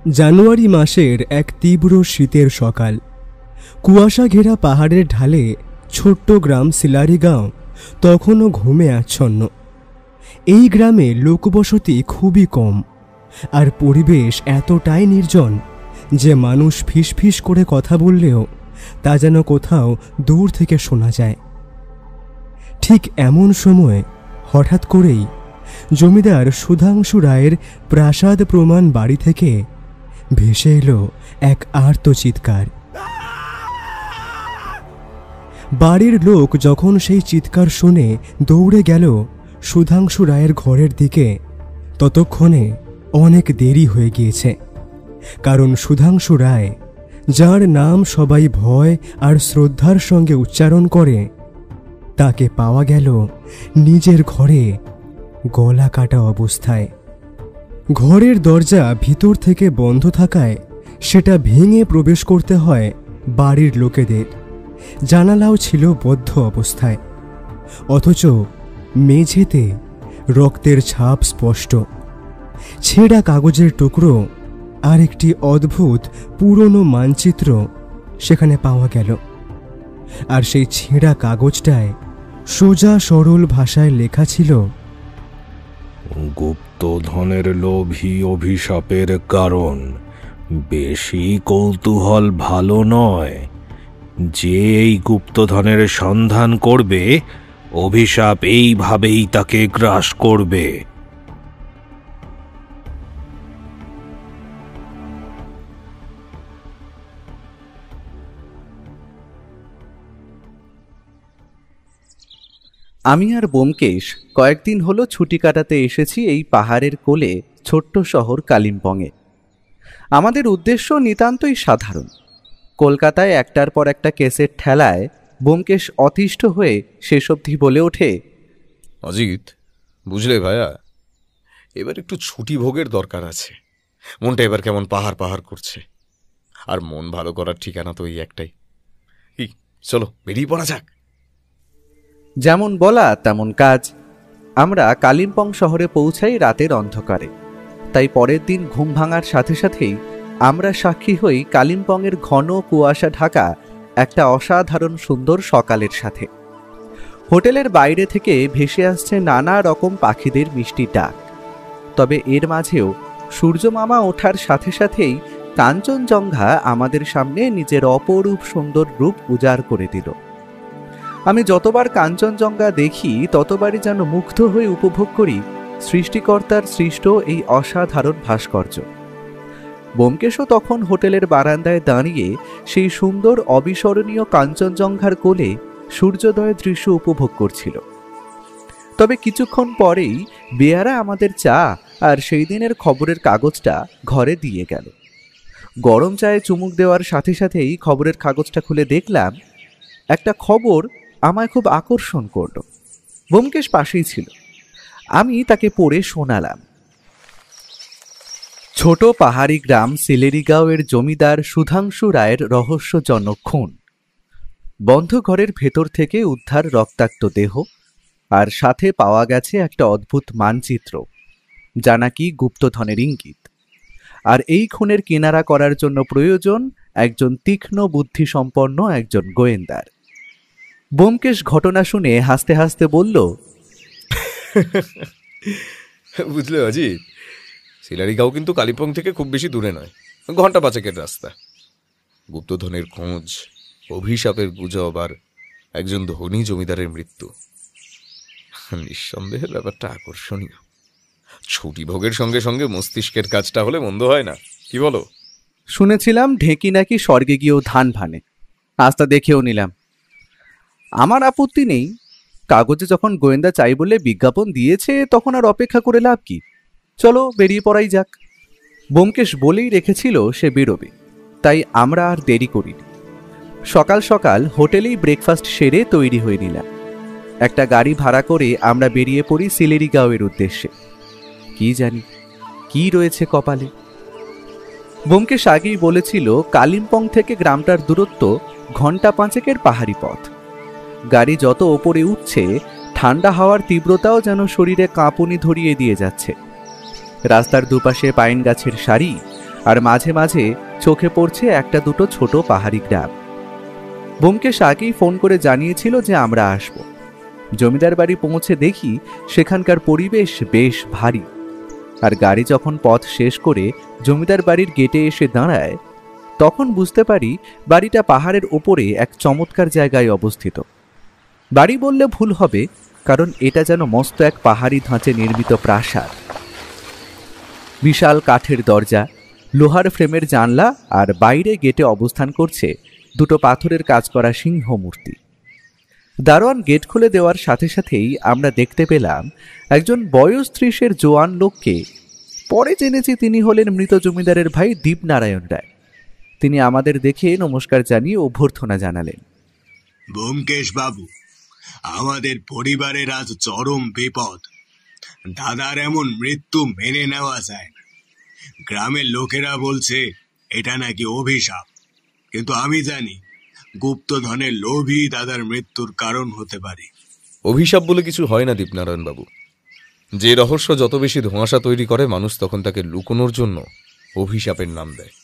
জানুয়ারি মাসের এক তীব্র শীতের সকাল। কুয়াশা ঘেরা পাহাড়ের ঢালে ছোট্ট গ্রাম সিলারিগাঁও তখনও ঘুমে আচ্ছন্ন। এই গ্রামে লোকবসতি খুবই কম, আর পরিবেশ এতটাই নির্জন যে মানুষ ফিসফিস করে কথা বললেও তা যেন কোথাও দূর থেকে শোনা যায়। ঠিক এমন সময় হঠাৎ করেই জমিদার সুধাংশু রায়ের প্রাসাদ প্রমাণ বাড়ি থেকে ভেসে এলো এক আর্ত চিৎকার। বাড়ির লোক যখন সেই চিৎকার শুনে দৌড়ে গেল সুধাংশু রায়ের ঘরের দিকে, ততক্ষণে অনেক দেরি হয়ে গিয়েছে। কারণ সুধাংশু রায়, যার নাম সবাই ভয় আর শ্রদ্ধার সঙ্গে উচ্চারণ করে, তাকে পাওয়া গেল নিজের ঘরে গলা কাটা অবস্থায়। ঘরের দরজা ভিতর থেকে বন্ধ থাকায় সেটা ভেঙে প্রবেশ করতে হয় বাড়ির লোকেদের। জানালাও ছিল বদ্ধ অবস্থায়, অথচ মেঝেতে রক্তের ছাপ স্পষ্ট। ছেঁড়া কাগজের টুকরো আর একটি অদ্ভুত পুরনো মানচিত্র সেখানে পাওয়া গেল। আর সেই ছেঁড়া কাগজটায় সোজা সরল ভাষায় লেখা ছিল, গুপ্তধনের লোভী অভিশাপের কারণ, বেশি কৌতূহল ভালো নয়। যে এই গুপ্তধনের সন্ধান করবে, অভিশাপ এইভাবেই তাকে গ্রাস করবে। আমি আর ব্যোমকেশ কয়েকদিন হলো ছুটি কাটাতে এসেছি এই পাহাড়ের কোলে ছোট্ট শহর কালিম্পংয়ে। আমাদের উদ্দেশ্য নিতান্তই সাধারণ। কলকাতায় একটার পর একটা কেসের ঠেলায় ব্যোমকেশ অতিষ্ঠ হয়ে শেষ অবধি বলে ওঠে, অজিত, বুঝলে ভাইয়া, এবার একটু ছুটি ভোগের দরকার আছে। মনটা এবার কেমন পাহাড় পাহাড় করছে। আর মন ভালো করার ঠিকানা তো এই একটাই। চলো বেরিয়ে পড়া যাক। যেমন বলা তেমন কাজ। আমরা কালিম্পং শহরে পৌঁছাই রাতের অন্ধকারে। তাই পরের দিন ঘুম ভাঙার সাথে সাথেই আমরা সাক্ষী হই কালিম্পংয়ের ঘন কুয়াশা ঢাকা একটা অসাধারণ সুন্দর সকালের সাথে। হোটেলের বাইরে থেকে ভেসে আসছে নানা রকম পাখিদের মিষ্টি ডাক। তবে এর মাঝেও সূর্যমামা ওঠার সাথে সাথেই কাঞ্চনজঙ্ঘা আমাদের সামনে নিজের অপরূপ সুন্দর রূপ উজাড় করে দিল। আমি যতবার কাঞ্চনজঙ্ঘা দেখি ততবারই যেন মুগ্ধ হয়ে উপভোগ করি সৃষ্টিকর্তার সৃষ্ট এই অসাধারণ ভাস্কর্য। ব্যোমকেশও তখন হোটেলের বারান্দায় দাঁড়িয়ে সেই সুন্দর অবিস্মরণীয় কাঞ্চনজঙ্ঘার কোলে সূর্যোদয়ের দৃশ্য উপভোগ করছিল। তবে কিছুক্ষণ পরেই বেয়ারা আমাদের চা আর সেই দিনের খবরের কাগজটা ঘরে দিয়ে গেল। গরম চায়ে চুমুক দেওয়ার সাথে সাথেই খবরের কাগজটা খুলে দেখলাম একটা খবর আমায় খুব আকর্ষণ করল। ব্যোমকেশ পাশেই ছিল। আমি তাকে পড়ে শোনালাম। ছোট পাহাড়ি গ্রাম সিলেরিগাঁওয়ের জমিদার সুধাংশু রায়ের রহস্যজনক খুন। বন্ধ ঘরের ভেতর থেকে উদ্ধার রক্তাক্ত দেহ, আর সাথে পাওয়া গেছে একটা অদ্ভুত মানচিত্র, যা নাকি গুপ্তধনের ইঙ্গিত। আর এই খুনের কিনারা করার জন্য প্রয়োজন একজন তীক্ষ্ণ বুদ্ধিসম্পন্ন একজন গোয়েন্দার। ব্যোমকেশ ঘটনা শুনে হাসতে হাসতে বলল, বুঝলে অজিত, সিলারিগাঁও কিন্তু কালিম্পং থেকে খুব বেশি দূরে নয়, ঘন্টা 5 রাস্তা। গুপ্তধনের খোঁজ, অভিশাপের গুজব আর একজন ধনী জমিদারের মৃত্যু, নিঃসন্দেহে ব্যাপারটা আকর্ষণীয়। ছুটি ভোগের সঙ্গে সঙ্গে মস্তিষ্কের কাজটা হলে মন্দ হয় না, কি বলো? শুনেছিলাম ঢেঁকি নাকি স্বর্গে গিয়েও ধান ভানে। আজ তা দেখেও নিলাম। আমার আপত্তি নেই। কাগজে যখন গোয়েন্দা চাই বলে বিজ্ঞাপন দিয়েছে, তখন আর অপেক্ষা করে লাভ কি? চলো বেরিয়ে পড়াই যাক। ব্যোমকেশ বলেই রেখেছিল সে বেরোবে, তাই আমরা আর দেরি করিনি। সকাল সকাল হোটেলেই ব্রেকফাস্ট সেরে তৈরি হয়ে নিলাম। একটা গাড়ি ভাড়া করে আমরা বেরিয়ে পড়ি সিলেরিগাঁওয়ের উদ্দেশ্যে। কি জানি কি রয়েছে কপালে। ব্যোমকেশ আগেই বলেছিল কালিম্পং থেকে গ্রামটার দূরত্ব ঘন্টা 5 পাহাড়ি পথ। গাড়ি যত ওপরে উঠছে, ঠান্ডা হাওয়ার তীব্রতাও যেন শরীরে কাঁপুনি ধরিয়ে দিয়ে যাচ্ছে। রাস্তার দুপাশে পাইন গাছের সারি আর মাঝে মাঝে চোখে পড়ছে একটা দুটো ছোট পাহাড়ি গ্রাম। ব্যোমকেশ আগেই ফোন করে জানিয়েছিল যে আমরা আসব। জমিদার বাড়ি পৌঁছে দেখি সেখানকার পরিবেশ বেশ ভারী। আর গাড়ি যখন পথ শেষ করে জমিদার বাড়ির গেটে এসে দাঁড়ায়, তখন বুঝতে পারি বাড়িটা পাহাড়ের ওপরে এক চমৎকার জায়গায় অবস্থিত। বাড়ি বললে ভুল হবে, কারণ এটা যেন মস্ত এক পাহাড়ি ধাঁচে নির্মিত প্রাসাদ। বিশাল কাঠের দরজা, লোহার ফ্রেমের জানলা, আর বাইরে গেটে অবস্থান করছে দুটো পাথরের কাজ করা সিংহ মূর্তি। দারোয়ান গেট খুলে দেওয়ার সাথে সাথেই আমরা দেখতে পেলাম একজন বয়স 30-এর জোয়ান লোককে। পরে জেনেছি তিনি হলেন মৃত জমিদারের ভাই দীপনারায়ণ রায়। তিনি আমাদের দেখে নমস্কার জানিয়ে অভ্যর্থনা জানালেন। ব্যোমকেশ বাবু, আমাদের পরিবারের আজ চরম বিপদ। দাদার এমন মৃত্যু মেনে নেওয়া যায় না। গ্রামের লোকেরা বলছে এটা নাকি অভিশাপ, কিন্তু আমি জানি গুপ্তধনের লোভই দাদার মৃত্যুর কারণ হতে পারে। অভিশাপ বলে কিছু হয় না দীপনারায়ণ বাবু। যে রহস্য যত বেশি ধোঁয়াশা তৈরি করে, মানুষ তখন তাকে লুকোনোর জন্য অভিশাপের নাম দেয়।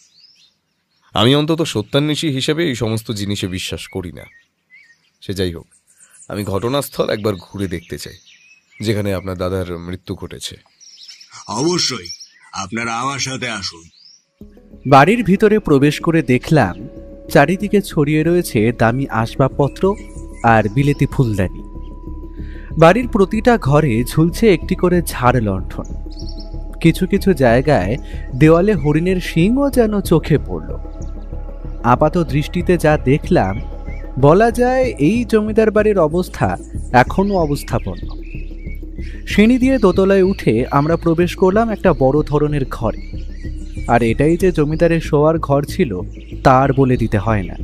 আমি অন্তত সত্যান্বেষী হিসেবে এই সমস্ত জিনিসে বিশ্বাস করি না। সে যাই হোক, আমি ঘটনাস্থল একবার ঘুরে দেখতে চাই, যেখানে আপনার দাদার মৃত্যু ঘটেছে। অবশ্যই, আপনারা আমার সাথে আসুন। বাড়ির ভিতরে প্রবেশ করে দেখলাম চারিদিকে ছড়িয়ে রয়েছে দামি আসবাবপত্র আর বিলেতি ফুলদানি। বাড়ির প্রতিটা ঘরে ঝুলছে একটি করে ঝাড় লণ্ঠন। কিছু কিছু জায়গায় দেওয়ালে হরিণের শিংও যেন চোখে পড়ল। আপাত দৃষ্টিতে যা দেখলাম, বলা যায় এই জমিদার বাড়ির অবস্থা এখনো অবস্থাপন্ন। সিঁড়ি দিয়ে দোতলায় উঠে আমরা প্রবেশ করলাম একটা বড় ধরনের ঘরে। আর এটাই যে জমিদারের শোয়ার ঘর ছিল তার বলে দিতে হয় না।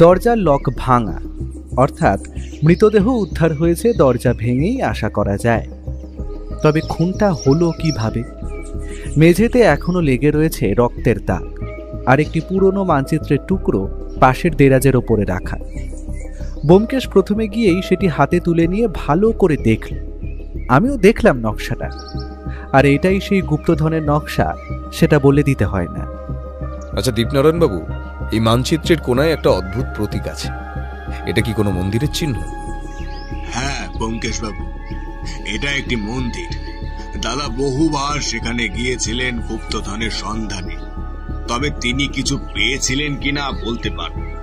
দরজার লক ভাঙা, অর্থাৎ মৃতদেহ উদ্ধার হয়েছে দরজা ভেঙেই আশা করা যায়। তবে খুনটা হলো কিভাবে? মেঝেতে এখনো লেগে রয়েছে রক্তের দাগ, আর একটি পুরনো মানচিত্রের টুকরো পাশের দেরাজের ওপরে রাখা। ব্যোমকেশ প্রথমে গিয়েই সেটি হাতে তুলে নিয়ে ভালো করে দেখল। আমিও দেখলাম নকশাটা, আর এটাই সেই গুপ্তধনের নকশা, সেটা বলে দিতে হয় না। আচ্ছা দীপনারায়ণ বাবু, এই মানচিত্রের কোনায় একটা অদ্ভুত প্রতীক আছে। এটা কি কোনো মন্দিরের চিহ্ন? হ্যাঁ ব্যোমকেশ বাবু, এটা একটি মন্দির। দাদা বহুবার সেখানে গিয়েছিলেন গুপ্তধনের সন্ধানে, তবে তিনি কিছু পেয়েছিলেন কিনা বলতে পারবেন না।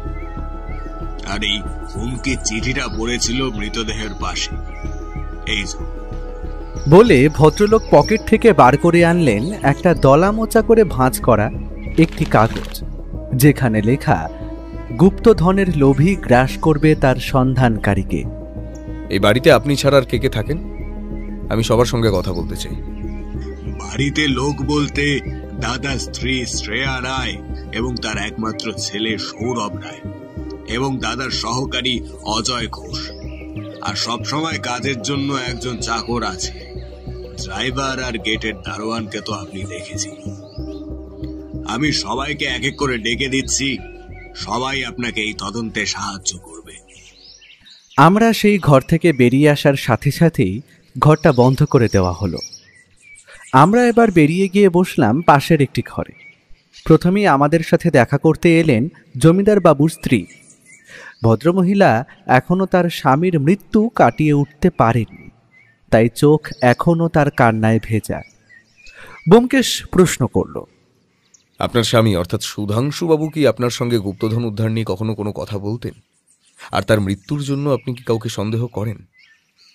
আর এই হুমকি চিঠিটা পড়েছিল মৃতদেহের পাশে। এই বলে ভদ্রলোক পকেট থেকে বার করে আনলেন একটা দলা মোচা করে ভাঁজ করা একটি কাগজ, যেখানে লেখা, গুপ্তধনের লোভী গ্রাস করবে তার সন্ধানকারীকে। এই বাড়িতে আপনি ছাড়া আর কে কে থাকেন? আমি সবার সঙ্গে কথা বলতে চাই। বাড়িতে লোক বলতে দাদার স্ত্রী শ্রেয়া রায় এবং তার একমাত্র ছেলে সৌরভ রায় এবং দাদার সহকারী অজয় ঘোষ। আর সবসময় কাজের জন্য একজন চাকর আছে। ড্রাইভার আর গেটের দারোয়ানকে তো আপনি দেখেছি। আমি সবাইকে এক এক করে ডেকে দিচ্ছি, সবাই আপনাকে এই তদন্তে সাহায্য করবে। আমরা সেই ঘর থেকে বেরিয়ে আসার সাথে সাথেই ঘরটা বন্ধ করে দেওয়া হলো। আমরা এবার বেরিয়ে গিয়ে বসলাম পাশের একটি ঘরে। প্রথমেই আমাদের সাথে দেখা করতে এলেন জমিদার বাবুর স্ত্রী। ভদ্রমহিলা এখনো তার স্বামীর মৃত্যু কাটিয়ে উঠতে পারেননি, তাই চোখ এখনো তার কান্নায় ভেজা। ব্যোমকেশ প্রশ্ন করল, আপনার স্বামী অর্থাৎ সুধাংশু বাবু কি আপনার সঙ্গে গুপ্তধন উদ্ধার নিয়ে কখনো কোনো কথা বলতেন? আর তার মৃত্যুর জন্য আপনি কি কাউকে সন্দেহ করেন?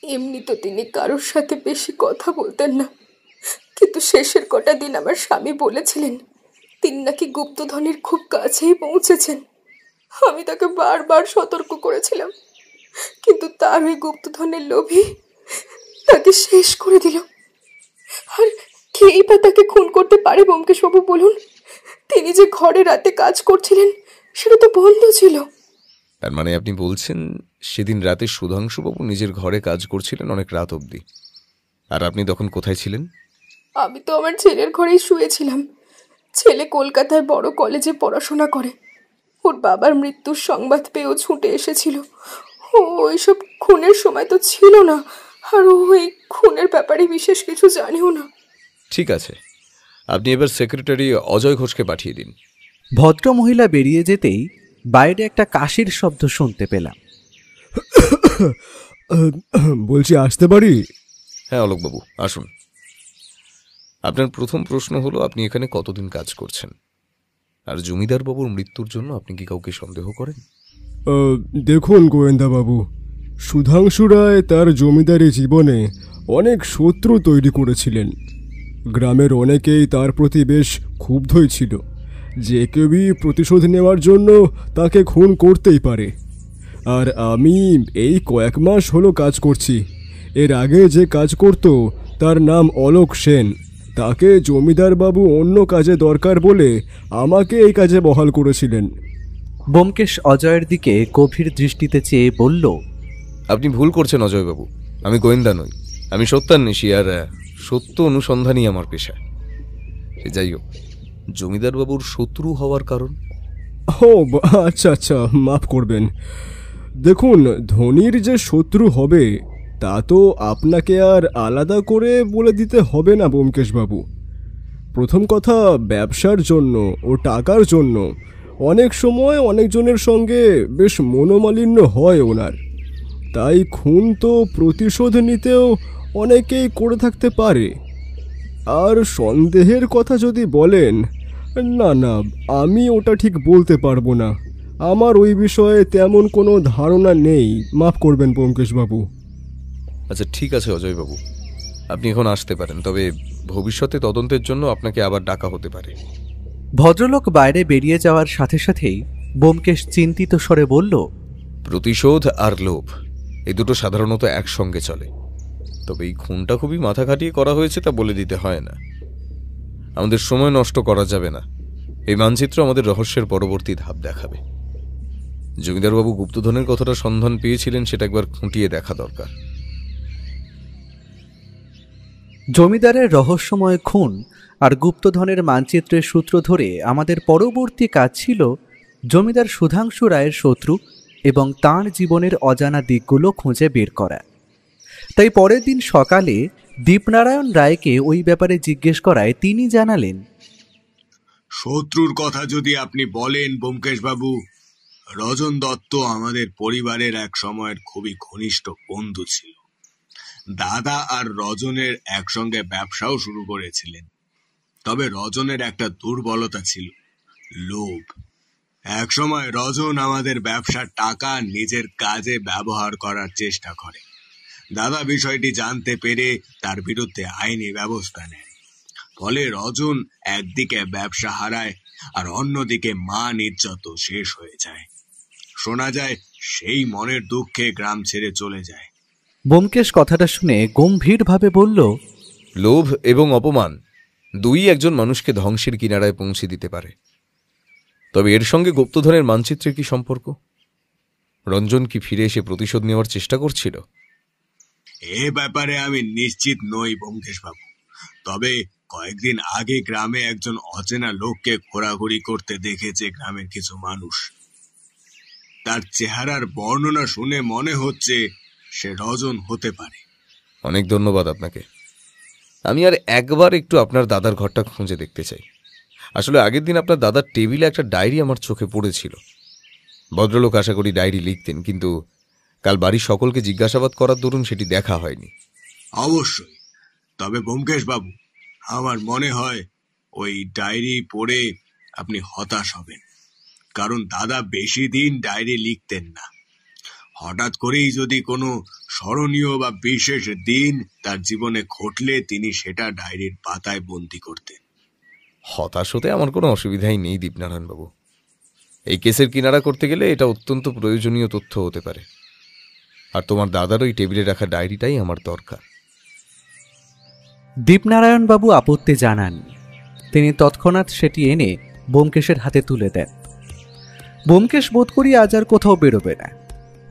এমনি তো তিনি কারোর সাথে বেশি কথা বলতেন না, কিন্তু শেষের কটা দিন আমার স্বামী বলেছিলেন তিনি নাকি গুপ্তধনের খুব কাছেই পৌঁছেছেন। আমি তাকে বারবার সতর্ক করেছিলাম, কিন্তু তার ওই গুপ্তধনের লোভী তাকে শেষ করে দিল। আর কেই বা তাকে খুন করতে পারে ব্যোমকেশবাবু বলুন? তিনি যে ঘরে রাতে কাজ করছিলেন সেটা তো বন্ধ ছিল। তার মানে আপনি বলছেন সেদিন রাতে সুধাংশুবাবু নিজের ঘরে কাজ করছিলেন অনেক রাত অবধি, আর আপনি তখন কোথায় ছিলেন? আমি তো আমার ছেলের ঘরেই শুয়েছিলাম। ছেলে কলকাতায় বড় কলেজে পড়াশোনা করে। ওর বাবার মৃত্যুর সংবাদ পেয়েও ছুটে এসেছিল। ও ওইসব খুনের সময় তো ছিল না, আর ও এই খুনের ব্যাপারে বিশেষ কিছু জানেও না। ঠিক আছে, আপনি এবার সেক্রেটারি অজয় ঘোষকে পাঠিয়ে দিন। ভদ্রমহিলা বেরিয়ে যেতেই বাইরে একটা কাশির শব্দ শুনতে পেলাম। বলছি আসতে পারি? হ্যাঁ অলোকবাবু, আসুন। আপনার প্রথম প্রশ্ন হলো, আপনি এখানে কতদিন কাজ করছেন, আর জমিদার বাবুর মৃত্যুর জন্য আপনি কি কাউকে সন্দেহ করেন? দেখুন গোয়েন্দাবাবু, সুধাংশু রায় তার জমিদারি জীবনে অনেক শত্রু তৈরি করেছিলেন। গ্রামের অনেকেই তার প্রতি বেশ ক্ষুব্ধই ছিল। যে কেউই প্রতিশোধ নেওয়ার জন্য তাকে খুন করতেই পারে। আর আমি এই কয়েক মাস হলো কাজ করছি। এর আগে যে কাজ করত তার নাম অলোক সেন। তাকে জমিদার বাবু অন্য কাজে দরকার বলে আমাকে এই কাজে বহাল করেছিলেন। ব্যোমকেশ অজয়ের দিকে গভীর দৃষ্টিতে চেয়ে বলল, আপনি ভুল করছেন অজয়বাবু, আমি গোয়েন্দা নই, আমি সত্যান্বেষী, আর সত্য অনুসন্ধানই আমার পেশা। সে যাই হোক, জমিদার বাবুর শত্রু হওয়ার কারণ? ও আচ্ছা আচ্ছা, মাফ করবেন। দেখুন, ধনির যে শত্রু হবে তা তো আপনাকে আর আলাদা করে বলে দিতে হবে না ব্যোমকেশবাবু। প্রথম কথা, ব্যবসার জন্য ও টাকার জন্য অনেক সময় অনেকজনের সঙ্গে বেশ মনোমালিন্য হয় ওনার। তাই খুন তো প্রতিশোধ নিতেও অনেকেই করে থাকতে পারে। আর সন্দেহের কথা যদি বলেন, না না, আমি ওটা ঠিক বলতে পারবো না। আমার ওই বিষয়ে তেমন কোনো ধারণা নেই, মাফ করবেন ব্যোমকেশবাবু। আচ্ছা ঠিক আছে অজয়বাবু, আপনি এখন আসতে পারেন, তবে ভবিষ্যতে তদন্তের জন্য আপনাকে আবার ডাকা হতে পারে। ভদ্রলোক বাইরে বেরিয়ে যাওয়ার সাথে সাথেই ব্যোমকেশ চিন্তিত স্বরে বলল, প্রতিশোধ আর লোভ এই দুটো সাধারণত একসঙ্গে চলে, তবে এই খুনটা খুবই মাথা খাটিয়ে করা হয়েছে তা বলে দিতে হয় না। আমাদের সময় নষ্ট করা যাবে না। এই মানচিত্র আমাদের রহস্যের পরবর্তী ধাপ দেখাবে। জমিদারবাবু গুপ্তধনের কথাটা সন্ধান পেয়েছিলেন, সেটা একবার খুঁটিয়ে দেখা দরকার। জমিদারের রহস্যময় খুন আর গুপ্তধনের মানচিত্রের সূত্র ধরে আমাদের পরবর্তী কাজ ছিল জমিদার সুধাংশু রায়ের শত্রু এবং তাঁর জীবনের অজানা দিকগুলো খুঁজে বের করা। তাই পরের দিন সকালে দীপনারায়ণ রায়কে ওই ব্যাপারে জিজ্ঞেস করায় তিনি জানালেন, শত্রুর কথা যদি আপনি বলেন ব্যোমকেশবাবু, রজন দত্ত আমাদের পরিবারের এক সময়ের খুবই ঘনিষ্ঠ বন্ধু ছিল। দাদা আর রজনের একসঙ্গে ব্যবসাও শুরু করেছিলেন। তবে রজনের একটা দুর্বলতা ছিল, লোভ। একসময় রজন আমাদের ব্যবসার টাকা নিজের কাজে ব্যবহার করার চেষ্টা করে। দাদা বিষয়টি জানতে পেরে তার বিরুদ্ধে আইনি ব্যবস্থা নেয়। ফলে রজন একদিকে ব্যবসা হারায় আর অন্যদিকে মান ইজ্জত শেষ হয়ে যায়। শোনা যায় সেই মনের দুঃখে গ্রাম ছেড়ে চলে যায়। ব্যোমকেশ কথাটা শুনে গম্ভীরভাবে বলল, লোভ এবং অপমান দুই একজন মানুষকে ধ্বংসের কিনারায় পৌঁছে দিতে পারে। তবে এর সঙ্গে গুপ্তধনের মানচিত্রের কি সম্পর্ক? রঞ্জন কি ফিরে এসে প্রতিশোধ নেওয়ার চেষ্টা করছিল? এ ব্যাপারে আমি নিশ্চিত নই ব্যোমকেশবাবু। তবে কয়েকদিন আগে গ্রামে একজন অচেনা লোককে ঘোরাঘুরি করতে দেখেছে গ্রামের কিছু মানুষ। তার চেহারার বর্ণনা শুনে মনে হচ্ছে সে রজন হতে পারে। অনেক ধন্যবাদ আপনাকে। আমি আর একবার একটু আপনার দাদার ঘরটা খুঁজে দেখতে চাই। আসলে আগের দিন আপনার দাদার টেবিলে একটা ডায়েরি আমার চোখে পড়েছিল। ভদ্রলোক আশা করি ডায়েরি লিখতেন, কিন্তু কাল বাড়ির সকলকে জিজ্ঞাসাবাদ করার দরুন সেটি দেখা হয়নি। অবশ্যই। তবে ব্যোমকেশবাবু, আমার মনে হয় ওই ডায়েরি পড়ে আপনি হতাশ হবেন। কারণ দাদা বেশি দিন ডায়েরি লিখতেন না। হঠাৎ করেই যদি কোনো স্মরণীয় বা বিশেষ দিন তার জীবনে ঘটলে তিনি সেটা ডায়েরির পাতায় বন্দী করতেন। হতাশ হতে আমার কোনো অসুবিধাই নেই দীপনারায়ণবাবু। এই কেসের কিনারা করতে গেলে এটা অত্যন্ত প্রয়োজনীয় তথ্য হতে পারে। আর তোমার দাদার ওই টেবিলে রাখা ডায়েরিটাই আমার দরকার। দীপনারায়ণবাবু আপত্তি জানান। তিনি তৎক্ষণাৎ সেটি এনে ব্যোমকেশের হাতে তুলে দেন। ব্যোমকেশ বোধ করি আজ আর কোথাও বেরোবে না।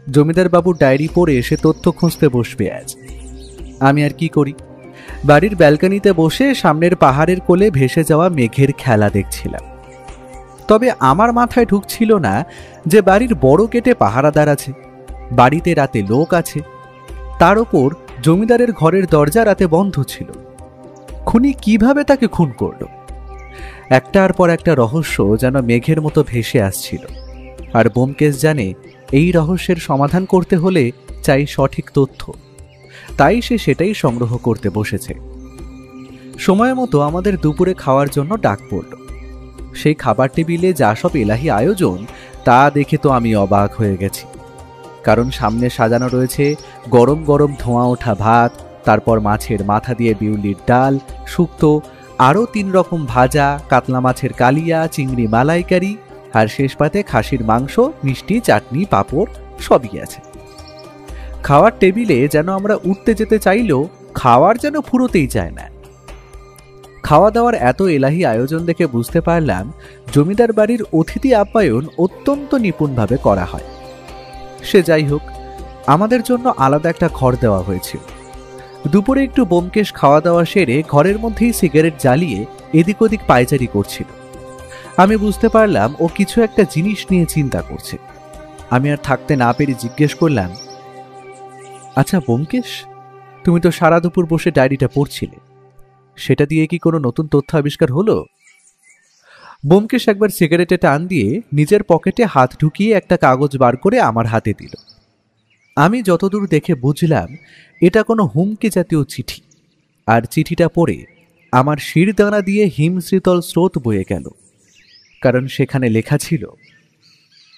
জমিদার বাবুর ডায়েরি পড়ে এসে তথ্য খুঁজতে বসবে আজ। আমি আর কি করি, বাড়ির ব্যালকনিতে বসে সামনের পাহাড়ের কোলে ভেসে যাওয়া মেঘের খেলা দেখছিলাম। তবে আমার মাথায় ঢুকছিল না যে বাড়ির বড় গেটে পাহারাদার আছে, বাড়িতে রাতে লোক আছে, তার ওপর জমিদারের ঘরের দরজা রাতে বন্ধ ছিল। খুনি কিভাবে তাকে খুন করল একটার পর একটা রহস্য যেন মেঘের মতো ভেসে আসছিল, আর ব্যোমকেশ জানে এই রহস্যের সমাধান করতে হলে চাই সঠিক তথ্য, তাই সে সেটাই সংগ্রহ করতে বসেছে। সময় মতো আমাদের দুপুরে খাওয়ার জন্য ডাক পড়ল। সেই খাবার টেবিলে যা সব এলাহি আয়োজন তা দেখে তো আমি অবাক হয়ে গেছি, কারণ সামনে সাজানো রয়েছে গরম গরম ধোঁয়া ওঠা ভাত, তারপর মাছের মাথা দিয়ে বিউলির ডাল, শুক্তো, আরও 3 রকম ভাজা, কাতলা মাছের কালিয়া, চিংড়ি মালাইকারি, আর শেষ পাতে খাসির মাংস, মিষ্টি, চাটনি, পাঁপড় সবই আছে। খাওয়ার টেবিলে যেন আমরা উঠতে যেতে চাইলেও খাওয়ার যেন ফুরোতেই চায় না। খাওয়া দাওয়ার এত এলাহি আয়োজন দেখে বুঝতে পারলাম জমিদার বাড়ির অতিথি আপ্যায়ন অত্যন্ত নিপুণভাবে করা হয়। সে যাই হোক, আমাদের জন্য আলাদা একটা ঘর দেওয়া হয়েছিল। দুপুরে একটু ব্যোমকেশ খাওয়া দাওয়া সেরে ঘরের মধ্যেই সিগারেট জ্বালিয়ে এদিক ওদিক পায়চারি করছিল। আমি বুঝতে পারলাম ও কিছু একটা জিনিস নিয়ে চিন্তা করছে। আমি আর থাকতে না পেরে জিজ্ঞেস করলাম, আচ্ছা ব্যোমকেশ, তুমি তো সারা দুপুর বসে ডায়েরিটা পড়ছিলে, সেটা দিয়ে কি কোনো নতুন তথ্য আবিষ্কার হলো? ব্যোমকেশ একবার সিগারেটে টান দিয়ে নিজের পকেটে হাত ঢুকিয়ে একটা কাগজ বার করে আমার হাতে দিল। আমি যতদূর দেখে বুঝলাম এটা কোনো হুমকি জাতীয় চিঠি, আর চিঠিটা পড়ে আমার শিরদাঁড়া দিয়ে হিমশীতল স্রোত বয়ে গেল, কারণ সেখানে লেখা ছিল,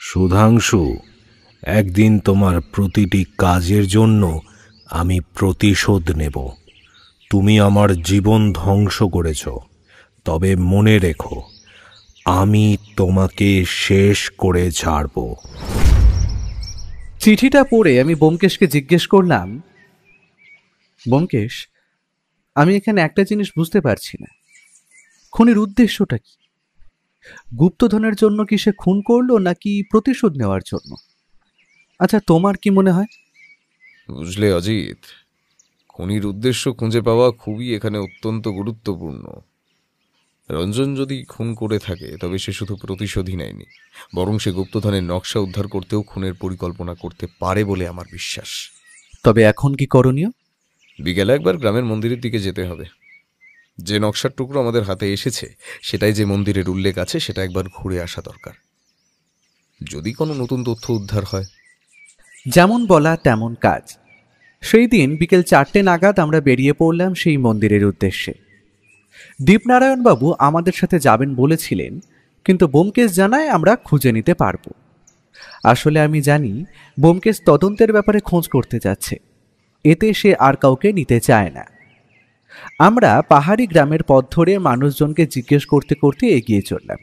সুধাংশু, একদিন তোমার প্রতিটি কাজের জন্য আমি প্রতিশোধ নেব। তুমি আমার জীবন ধ্বংস করেছ, তবে মনে রেখো আমি তোমাকে শেষ করে ছাড়ব। চিঠিটা পড়ে আমি ব্যোমকেশকে জিজ্ঞেস করলাম, ব্যোমকেশ, আমি এখানে একটা জিনিস বুঝতে পারছি না, খুনের উদ্দেশ্যটা কি? গুপ্তধনের জন্য কি সে খুন করলো, নাকি প্রতিশোধ নেওয়ার জন্য? আচ্ছা, তোমার কি মনে হয়? বুঝলে অজিত, খুনির উদ্দেশ্য খুঁজে পাওয়া খুবই এখানে অত্যন্ত গুরুত্বপূর্ণ। রঞ্জন যদি খুন করে থাকে তবে সে শুধু প্রতিশোধই নেয়নি, বরং সে গুপ্তধনের নকশা উদ্ধার করতেও খুনের পরিকল্পনা করতে পারে বলে আমার বিশ্বাস। তবে এখন কি করণীয়? বিকেলে একবার গ্রামের মন্দিরের দিকে যেতে হবে। যে নকশার টুকরো আমাদের হাতে এসেছে সেটাই যে মন্দিরের উল্লেখ আছে সেটা একবার ঘুরে আসা দরকার, যদি কোনো নতুন তথ্য উদ্ধার হয়। যেমন বলা তেমন কাজ। সেই দিন বিকেল 4টে নাগাদ আমরা বেরিয়ে পড়লাম সেই মন্দিরের উদ্দেশ্যে। দীপনারায়ণবাবু আমাদের সাথে যাবেন বলেছিলেন, কিন্তু ব্যোমকেশ জানায় আমরা খুঁজে নিতে পারব। আসলে আমি জানি ব্যোমকেশ তদন্তের ব্যাপারে খোঁজ করতে যাচ্ছে, এতে সে আর কাউকে নিতে চায় না। আমরা পাহাড়ি গ্রামের পথ ধরে মানুষজনকে জিজ্ঞেস করতে করতে এগিয়ে চললাম।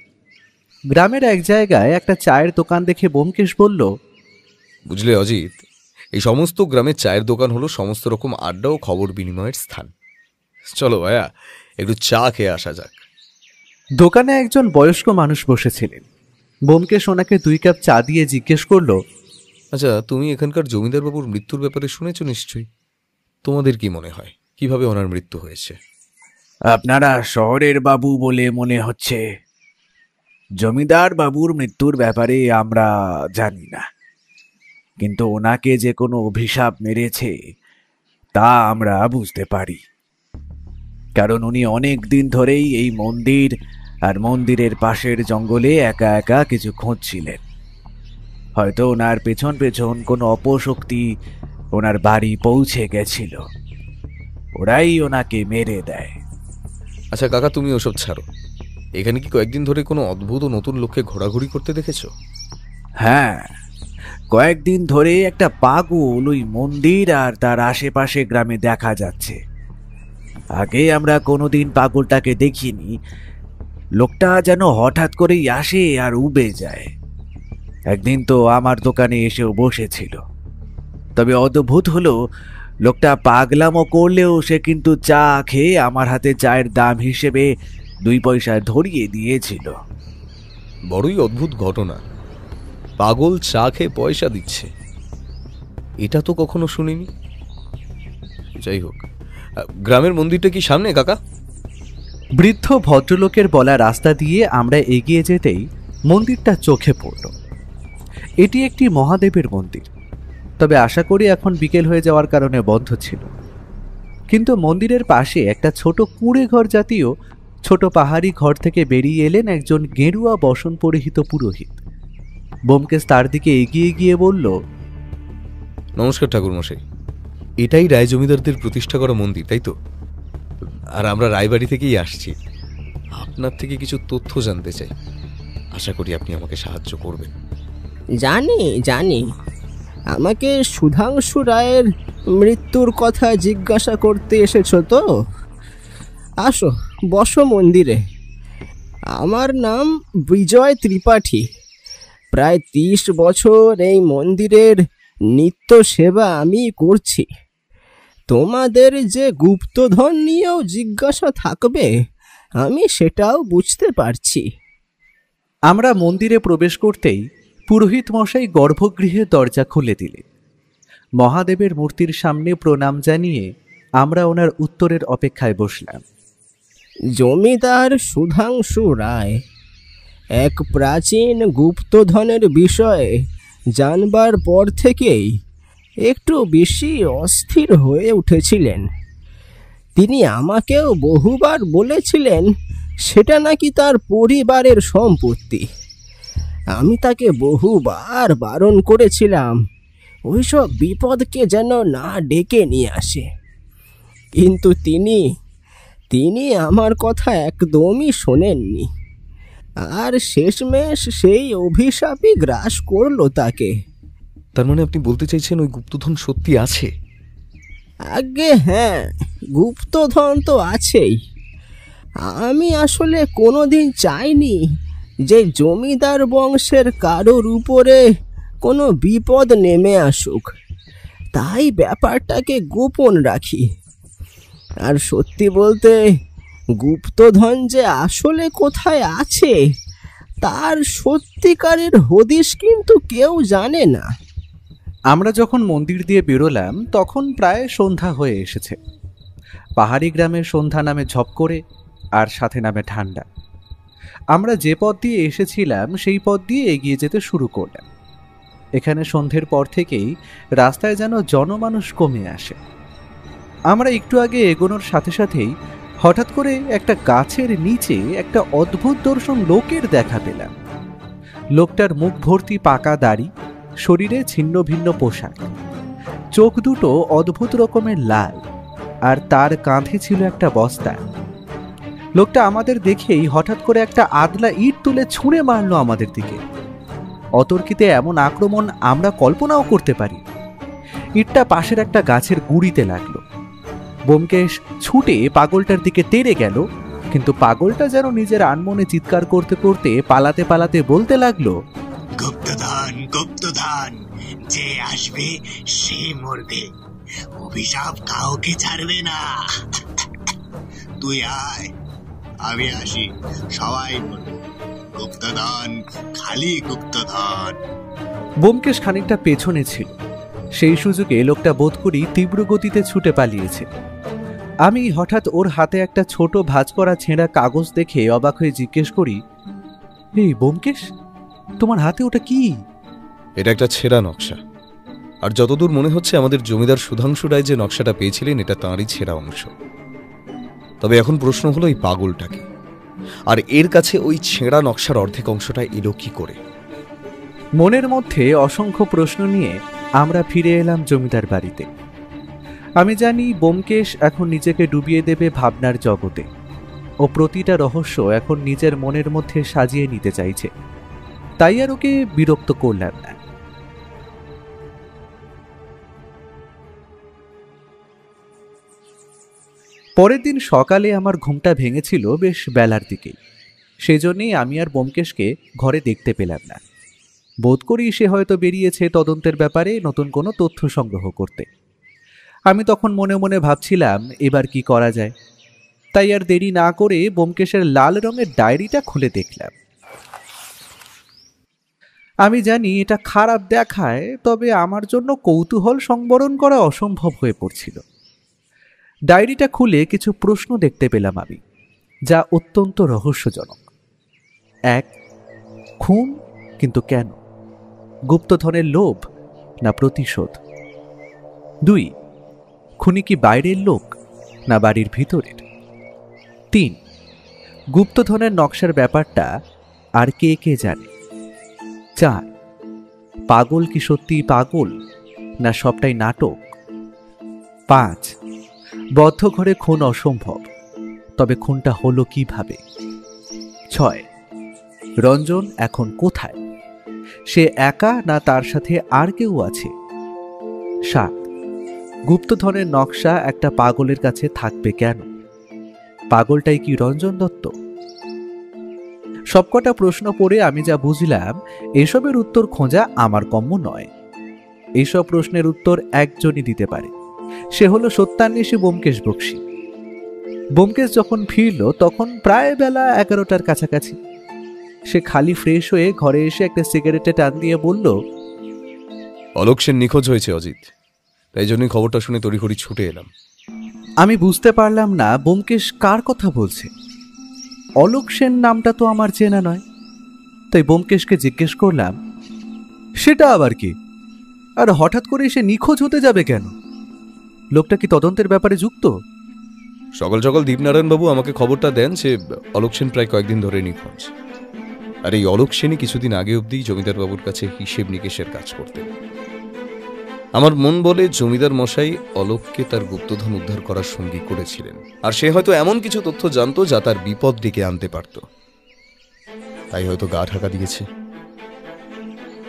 গ্রামের এক জায়গায় একটা চায়ের দোকান দেখে ব্যোমকেশ বলল, বুঝলে অজিত, এই সমস্ত গ্রামের চায়ের দোকান হলো সমস্ত রকম আড্ডা ও খবর বিনিময়ের স্থান। চলো ভাইয়া, একটু চা খেয়ে আসা যাক। দোকানে একজন বয়স্ক মানুষ বসেছিলেন। ব্যোমকেশ ওনাকে 2 কাপ চা দিয়ে জিজ্ঞেস করল, আচ্ছা, তুমি এখানকার জমিদার বাবুর মৃত্যুর ব্যাপারে শুনেছ নিশ্চয়ই। তোমাদের কি মনে হয় কিভাবে ওনার মৃত্যু হয়েছে? আপনারা শহরের বাবু বলে মনে হচ্ছে। জমিদার বাবুর মৃত্যুর ব্যাপারে আমরা জানি না, কিন্তু ওনাকে যে কোনো অভিশাপ মেরেছে তা আমরা বুঝতে পারি, কারণ উনি অনেক দিন ধরেই এই মন্দির আর মন্দিরের পাশের জঙ্গলে একা একা কিছু খুঁজছিলেন। হয়তো ওনার পেছন পেছন কোনো অপশক্তি ওনার বাড়ি পৌঁছে গেছিল, ওরাই ওনাকে মেরে দেয়। আচ্ছা কাকা, তুমি ওসব ছাড়ো। এখানে কি কয়েকদিন ধরে কোনো অদ্ভুত ও নতুন লোককে ঘোরাঘুরি করতে দেখেছো? হ্যাঁ, কয়েকদিন ধরে একটা পাগল ওই মন্দির আর তার আশেপাশে গ্রামে দেখা যাচ্ছে। আগে আমরা কোনোদিন পাগলটাকে দেখিনি, লোকটা যেন হঠাৎ করেই আসে আর উবে যায়। একদিন তো আমার দোকানে এসেও বসেছিল। তবে অদ্ভুত হলো, লোকটা পাগলামো করলেও সে কিন্তু চা খেয়ে আমার হাতে চায়ের দাম হিসেবে 2 পয়সা ধরিয়ে দিয়েছিল। বড়ই অদ্ভুত ঘটনা, পাগল চা খেয়ে পয়সা দিচ্ছে, এটা তো কখনো শুনিনি। যাই হোক, গ্রামের মন্দিরটা কি সামনে কাকা? বৃদ্ধ ভদ্রলোকের বলা রাস্তা দিয়ে আমরা এগিয়ে যেতেই মন্দিরটা চোখে পড়ল। এটি একটি মহাদেবের মন্দির, তবে আশা করি এখন বিকেল হয়ে যাওয়ার কারণে বন্ধ ছিল। কিন্তু মন্দিরের পাশে একটা ছোট কুঁড়ে ঘর জাতীয় ছোট পাহাড়ি ঘর থেকে বেরিয়ে এলেন একজন গেরুয়া বসন পরিহিত পুরোহিত। ব্যোমকেশ তার দিকে এগিয়ে গিয়ে বলল, নমস্কার ঠাকুরমশাই, এটাই রায় জমিদারদের প্রতিষ্ঠা করা মন্দির, তাই তো? আর আমরা রায়বাড়ি থেকেই আসছি। আপনার থেকে কিছু তথ্য জানতে চাই, আশা করি আপনি আমাকে সাহায্য করবেন। জানি জানি, আমাকে সুধাংশু রায়ের মৃত্যুর কথা জিজ্ঞাসা করতে এসেছো তো? আসো, বসো মন্দিরে। আমার নাম বিজয় ত্রিপাঠী। প্রায় 30 বছর এই মন্দিরের নিত্য সেবা আমি করছি। তোমাদের যে গুপ্তধন নিয়েও জিজ্ঞাসা থাকবে, আমি সেটাও বুঝতে পারছি। আমরা মন্দিরে প্রবেশ করতেই পুরোহিত মশাই গর্ভগৃহের দরজা খুলে দিলেন। মহাদেবের মূর্তির সামনে প্রণাম জানিয়ে আমরা ওনার উত্তরের অপেক্ষায় বসলাম। জমিদার সুধাংশু রায় এক প্রাচীন গুপ্তধনের বিষয়ে জানবার পর থেকেই একটু বেশি অস্থির হয়ে উঠেছিলেন। তিনি আমাকেও বহুবার বলেছিলেন সেটা নাকি তার পরিবারের সম্পত্তি। আমি তাকে বহুবার বারণ করেছিলাম ওইসব বিপদকে যেন না ডেকে নিয়ে আসে, কিন্তু তিনি আমার কথা একদমই শোনেননি। আর শেষমেশ সেই অভিশাপই গ্রাস করলো তাকে। তার মানে আপনি বলতে চাইছেন ওই গুপ্তধন সত্যি আছে? আগে হ্যাঁ, গুপ্তধন তো আছেই। আমি আসলে কোনোদিন চাইনি যে জমিদার বংশের কারোর উপরে কোনো বিপদ নেমে আসুক, তাই ব্যাপারটাকে গোপন রাখি। আর সত্যি বলতে, গুপ্তধন যে আসলে কোথায় আছে তার সত্যিকারের হদিশ কিন্তু কেউ জানে না। আমরা যখন মন্দির দিয়ে বেরোলাম তখন প্রায় সন্ধ্যা হয়ে এসেছে। পাহাড়ি গ্রামের সন্ধ্যা নামে ঝপ করে, আর সাথে নামে ঠান্ডা। আমরা যে পথ দিয়ে এসেছিলাম সেই পথ দিয়ে এগিয়ে যেতে শুরু করলাম। এখানে সন্ধ্যের পর থেকেই রাস্তায় যেন জনমানুষ কমে আসে। আমরা একটু আগে এগোনোর সাথে সাথেই হঠাৎ করে একটা গাছের নিচে একটা অদ্ভুত দর্শন লোকের দেখা পেলাম। লোকটার মুখ ভর্তি পাকা দাড়ি, শরীরে ছিন্ন ভিন্ন পোশাক, চোখ দুটো অদ্ভুত রকমের লাল, আর তার কাঁধে ছিল একটা বস্তা। লোকটা আমাদের দেখেই হঠাৎ করে একটা আদলা ইট তুলে ছুঁড়ে মারলো আমাদের দিকে। অতর্কিতে এমন আক্রমণ আমরা কল্পনাও করতে পারি। ইটটা পাশের একটা গাছের গুঁড়িতে লাগলো। ব্যোমকেশ ছুটে পাগলটার দিকে তেড়ে গেল, কিন্তু পাগলটা যেন নিজের আনমনে চিৎকার করতে করতে পালাতে পালাতে বলতে লাগলো, গুপ্তধন গুপ্তধন, যে আসবে সে মরবে, অভিশাপ কাউকে ছাড়বে না। তুই আয়, আমি আসি, সবাই মরবে। গুপ্তধন, খালি গুপ্তধন। ব্যোমকেশ খানিকটা পেছনে ছিল। সেই সুযোগে লোকটা বোধ করি তীব্র গতিতে ছুটে পালিয়েছে। আমি হঠাৎ ওর হাতে একটা ছোট ভাঁজ করা ছেঁড়া কাগজ দেখে অবাক হয়ে জিজ্ঞেস করি, এই ব্যোমকেশ, তোমার হাতে ওটা কি? এটা একটা ছেঁড়া নকশা, আর যতদূর মনে হচ্ছে আমাদের জমিদার সুধাংশু রায় যে নকশাটা পেয়েছিলেন এটা তাঁরই ছেঁড়া অংশ। তবে এখন প্রশ্ন হলো এই পাগলটাকে, আর এর কাছে ওই ছেঁড়া নকশার অর্ধেক অংশটা এলো কি করে? মনের মধ্যে অসংখ্য প্রশ্ন নিয়ে আমরা ফিরে এলাম জমিদার বাড়িতে। আমি জানি ব্যোমকেশ এখন নিজেকে ডুবিয়ে দেবে ভাবনার জগতে, ও প্রতিটা রহস্য এখন নিজের মনের মধ্যে সাজিয়ে নিতে চাইছে। তাই আর ওকে বিরক্ত করলাম না। পরের দিন সকালে আমার ঘুমটা ভেঙেছিল বেশ বেলার দিকে। সেজন্যই আমি আর ব্যোমকেশকে ঘরে দেখতে পেলাম না। বোধ করি সে হয়তো বেরিয়েছে তদন্তের ব্যাপারে নতুন কোনো তথ্য সংগ্রহ করতে। আমি তখন মনে মনে ভাবছিলাম এবার কি করা যায়। তাই আর দেরি না করে ব্যোমকেশের লাল রঙের ডায়েরিটা খুলে দেখলাম। আমি জানি এটা খারাপ দেখায়, তবে আমার জন্য কৌতূহল সংবরণ করা অসম্ভব হয়ে পড়ছিল। ডায়েরিটা খুলে কিছু প্রশ্ন দেখতে পেলাম আমি, যা অত্যন্ত রহস্যজনক। 1. খুন, কিন্তু কেন? গুপ্তধনের লোভ না প্রতিশোধ? 2. খুনি কি বাইরের লোক না বাড়ির ভিতরের? 3. গুপ্তধনের নকশার ব্যাপারটা আর কে কে জানে? 4 পাগল কি সত্যি পাগল, না সবটাই নাটক? 5 বদ্ধ ঘরে খুন অসম্ভব, তবে খুনটা হলো কিভাবে? 6 রঞ্জন এখন কোথায়? সে একা না তার সাথে আর কেউ আছে? 7 গুপ্তধনের নকশা একটা পাগলের কাছে থাকবে কেন? পাগলটাই কি রঞ্জন দত্ত? সবকটা প্রশ্ন পড়ে আমি যা বুঝলাম, এসবের উত্তর খোঁজা আমার কম্য নয়। এইসব প্রশ্নের উত্তর একজনই দিতে পারে, সে হলো সত্যান্বেষী ব্যোমকেশ বক্সী। ব্যোমকেশ যখন ফিরল তখন প্রায় বেলা 11টার কাছাকাছি। সে খালি ফ্রেশ হয়ে ঘরে এসে একটা সিগারেটে টান দিয়ে বলল, অলোক সেন নিখোঁজ হয়েছে অজিত, তাই জন্যই খবরটা শুনে তড়িঘড়ি ছুটে এলাম। আমি বুঝতে পারলাম না ব্যোমকেশ কার কথা বলছে। অলোক সেন নামটা তো আমার চেনা নয়। তাই ব্যোমকেশকে জিজ্ঞেস করলাম, সেটা আবার কি? আর হঠাৎ করে সে নিখোঁজ হতে যাবে কেন? লোকটা কি তদন্তের ব্যাপারে যুক্ত? সকাল সকাল দীপনারায়ণবাবু আমাকে খবরটা দেন যে অলোক সেন প্রায় কয়েকদিন ধরে নিখোঁজ। আর এই অলোক সেনই কিছুদিন আগে অবধি জমিদার বাবুর কাছে হিসেব নিকেশের কাজ করতেন। আমার মন বলে জমিদার মশাই অলোককে তার গুপ্তধন উদ্ধার করার সঙ্গী করেছিলেন, আর সে হয়তো এমন কিছু তথ্য জানতো যা তার বিপদ ডেকে আনতে পারত, তাই হয়তো গা ঢাকা দিয়েছে।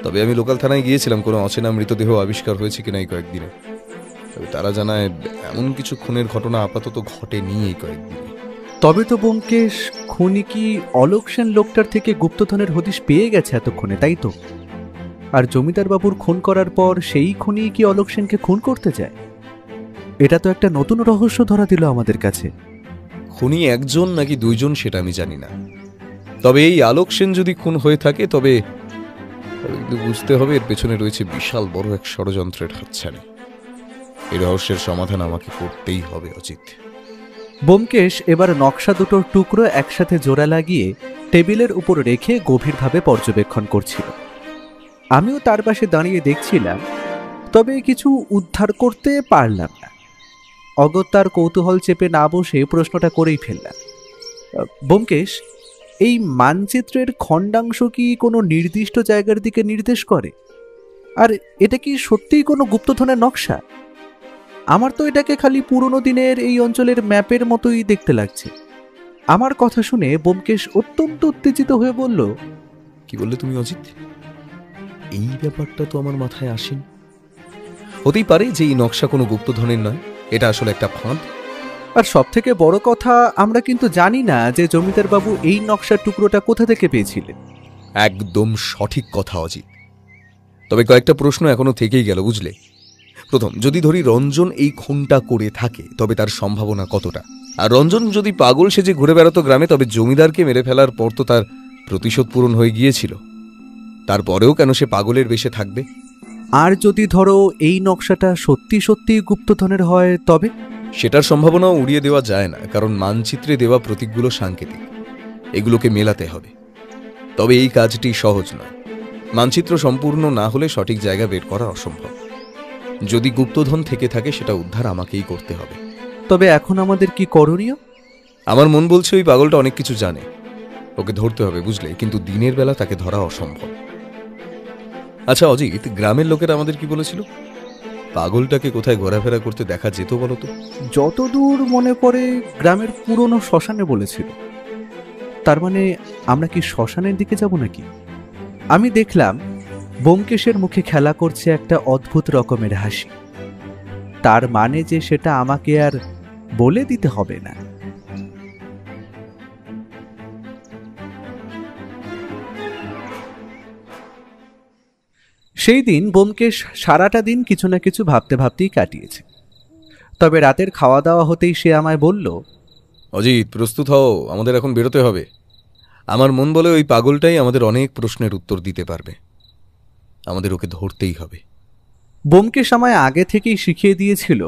তবে আমি লোকাল থানায় গিয়েছিলাম কোনো অচেনা মৃতদেহ আবিষ্কার হয়েছে কিনা এই কয়েকদিনে। তবে তারা জানায় এমন কিছু খুনের ঘটনা আপাতত ঘটেনি এই কয়েকদিনে। তবে তো ব্যোমকেশ, খুনি কি অলোক সেন লোকটার থেকে গুপ্তধনের হদিশ পেয়ে গেছে এতক্ষণে, তাই তো? আর জমিদার বাবুর খুন করার পর সেই খুনি কি অলোক সেনকে খুন করতে যায়? এটা তো একটা নতুন রহস্য ধরা দিল আমাদের কাছে। খুনি একজন নাকি দুইজন সেটা আমি জানি না, তবে এই আলোক সেন যদি খুন হয়ে থাকে তবে কিন্তু বুঝতে হবে এর পেছনে রয়েছে বিশাল বড় এক ষড়যন্ত্রের হাতছানি। এই রহস্যের সমাধান আমাকে করতেই হবে অজিত। ব্যোমকেশ এবার নকশা দুটোর টুকরো একসাথে জোড়া লাগিয়ে টেবিলের উপর রেখে গভীরভাবে পর্যবেক্ষণ করছিল। আমিও তার পাশে দাঁড়িয়ে দেখছিলাম, তবে কিছু উদ্ধার করতে পারলাম না। অগত্যার কৌতূহল চেপে না বসে প্রশ্নটা করেই ফেললাম, ব্যোমকেশ, এই মানচিত্রের খণ্ডাংশ কি কোনো নির্দিষ্ট জায়গার দিকে নির্দেশ করে? আর এটা কি সত্যিই কোনো গুপ্তধনের নকশা? আমার তো এটাকে খালি পুরনো দিনের এই অঞ্চলের ম্যাপের মতোই দেখতে লাগছে। আমার কথা শুনে ব্যোমকেশ অত্যন্ত উত্তেজিত হয়ে বলল, কি বললে তুমি অজিত? এই ব্যাপারটা তো আমার মাথায় আসেনি। হতেই পারে যে এই নকশা কোনো গুপ্তধনের নয়, এটা আসলে একটা ফাঁদ। আর সব থেকে বড় কথা, আমরা কিন্তু জানি না যে জমিদার বাবু এই নকশার টুকরোটা কোথা থেকে পেয়েছিলেন। একদম সঠিক কথা অজিত, তবে কয়েকটা প্রশ্ন এখনো থেকেই গেল বুঝলে। প্রথম, যদি ধরি রঞ্জন এই খুনটা করে থাকে তবে তার সম্ভাবনা কতটা? আর রঞ্জন যদি পাগল সেজে ঘুরে বেড়াতো গ্রামে, তবে জমিদারকে মেরে ফেলার পর তো তার প্রতিশোধ পূরণ হয়ে গিয়েছিল, তারপরেও কেন সে পাগলের বেশে থাকবে? আর যদি ধরো এই নকশাটা সত্যি সত্যি গুপ্তধনের হয়, তবে সেটার সম্ভাবনাও উড়িয়ে দেওয়া যায় না, কারণ মানচিত্রে দেওয়া প্রতীকগুলো সাংকেতিক, এগুলোকে মেলাতে হবে। তবে এই কাজটি সহজ নয়, মানচিত্র সম্পূর্ণ না হলে সঠিক জায়গা বের করা অসম্ভব। যদি গুপ্তধন থেকে থাকে সেটা উদ্ধার আমাকেই করতে হবে। তবে এখন আমাদের কি করণীয়? আমার মন বলছে ওই পাগলটা অনেক কিছু জানে, ওকে ধরতে হবে বুঝলে, কিন্তু দিনের বেলা তাকে ধরা অসম্ভব। আচ্ছা অজিত, গ্রামের লোকেরা আমাদের কি বলেছিল? পাগলটাকে কোথায় ঘোরাফেরা করতে দেখা যেত বলতো? যতদূর মনে পড়ে গ্রামের পুরনো শ্মশানে বলেছিল। তার মানে আমরা কি শ্মশানের দিকে যাব নাকি? আমি দেখলাম ব্যোমকেশের মুখে খেলা করছে একটা অদ্ভুত রকমের হাসি। তার মানে যে সেটা আমাকে আর বলে দিতে হবে না। সেই দিন ব্যোমকেশ সারাটা দিন কিছু না কিছু ভাবতে ভাবতেই কাটিয়েছে। তবে রাতের খাওয়া দাওয়া হতেই সে আমায় বলল, অজিত প্রস্তুত হও, আমাদের এখন বেরোতে হবে। আমার মন বলে ওই পাগলটাই আমাদের অনেক প্রশ্নের উত্তর দিতে পারবে, আমাদের ওকে ধরতেই হবে। ব্যোমকেশ আমায় আগে থেকেই শিখিয়ে দিয়েছিল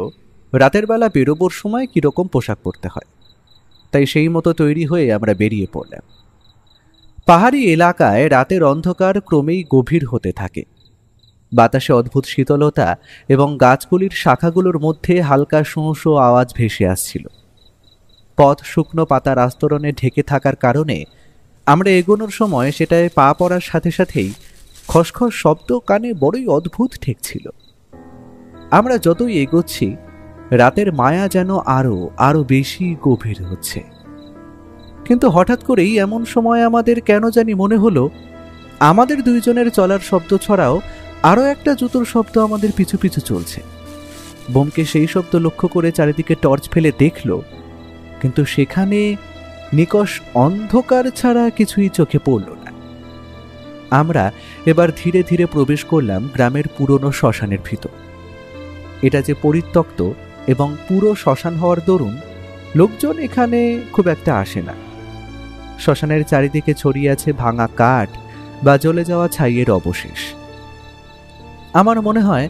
রাতের বেলা বেরোবার সময় কিরকম পোশাক পরতে হয়। তাই সেই মতো তৈরি হয়ে আমরা বেরিয়ে পড়লাম। পাহাড়ি এলাকায় রাতের অন্ধকার ক্রমেই গভীর হতে থাকে। বাতাসে অদ্ভুত শীতলতা এবং গাছগুলির শাখাগুলোর মধ্যে হালকা শোঁ শোঁ আওয়াজ ভেসে আসছিল। পথ শুকনো পাতার আস্তরণে ঢেকে থাকার কারণে আমরা এগোনোর সময় সেটায় পা পড়ার সাথে সাথেই খসখস শব্দ কানে বড়ই অদ্ভুত ঠেকছিল। আমরা যতই এগোচ্ছি রাতের মায়া যেন আরো বেশি গভীর হচ্ছে। কিন্তু হঠাৎ করেই এমন সময় আমাদের কেন জানি মনে হলো আমাদের দুইজনের চলার শব্দ ছড়াও আরও একটা জুতোর শব্দ আমাদের পিছু পিছু চলছে। বোমকে সেই শব্দ লক্ষ্য করে চারিদিকে টর্চ ফেলে দেখল, কিন্তু সেখানে নিকষ অন্ধকার ছাড়া কিছুই চোখে পড়ল না। আমরা এবার ধীরে ধীরে প্রবেশ করলাম গ্রামের পুরনো শ্মশানের ভিতর। এটা যে পরিত্যক্ত এবং পুরো শ্মশান হওয়ার দরুন লোকজন এখানে খুব একটা আসে না। শ্মশানের চারিদিকে ছড়িয়ে আছে ভাঙা কাঠ বা জ্বলে যাওয়া ছাইয়ের অবশেষ। আমার মনে হয়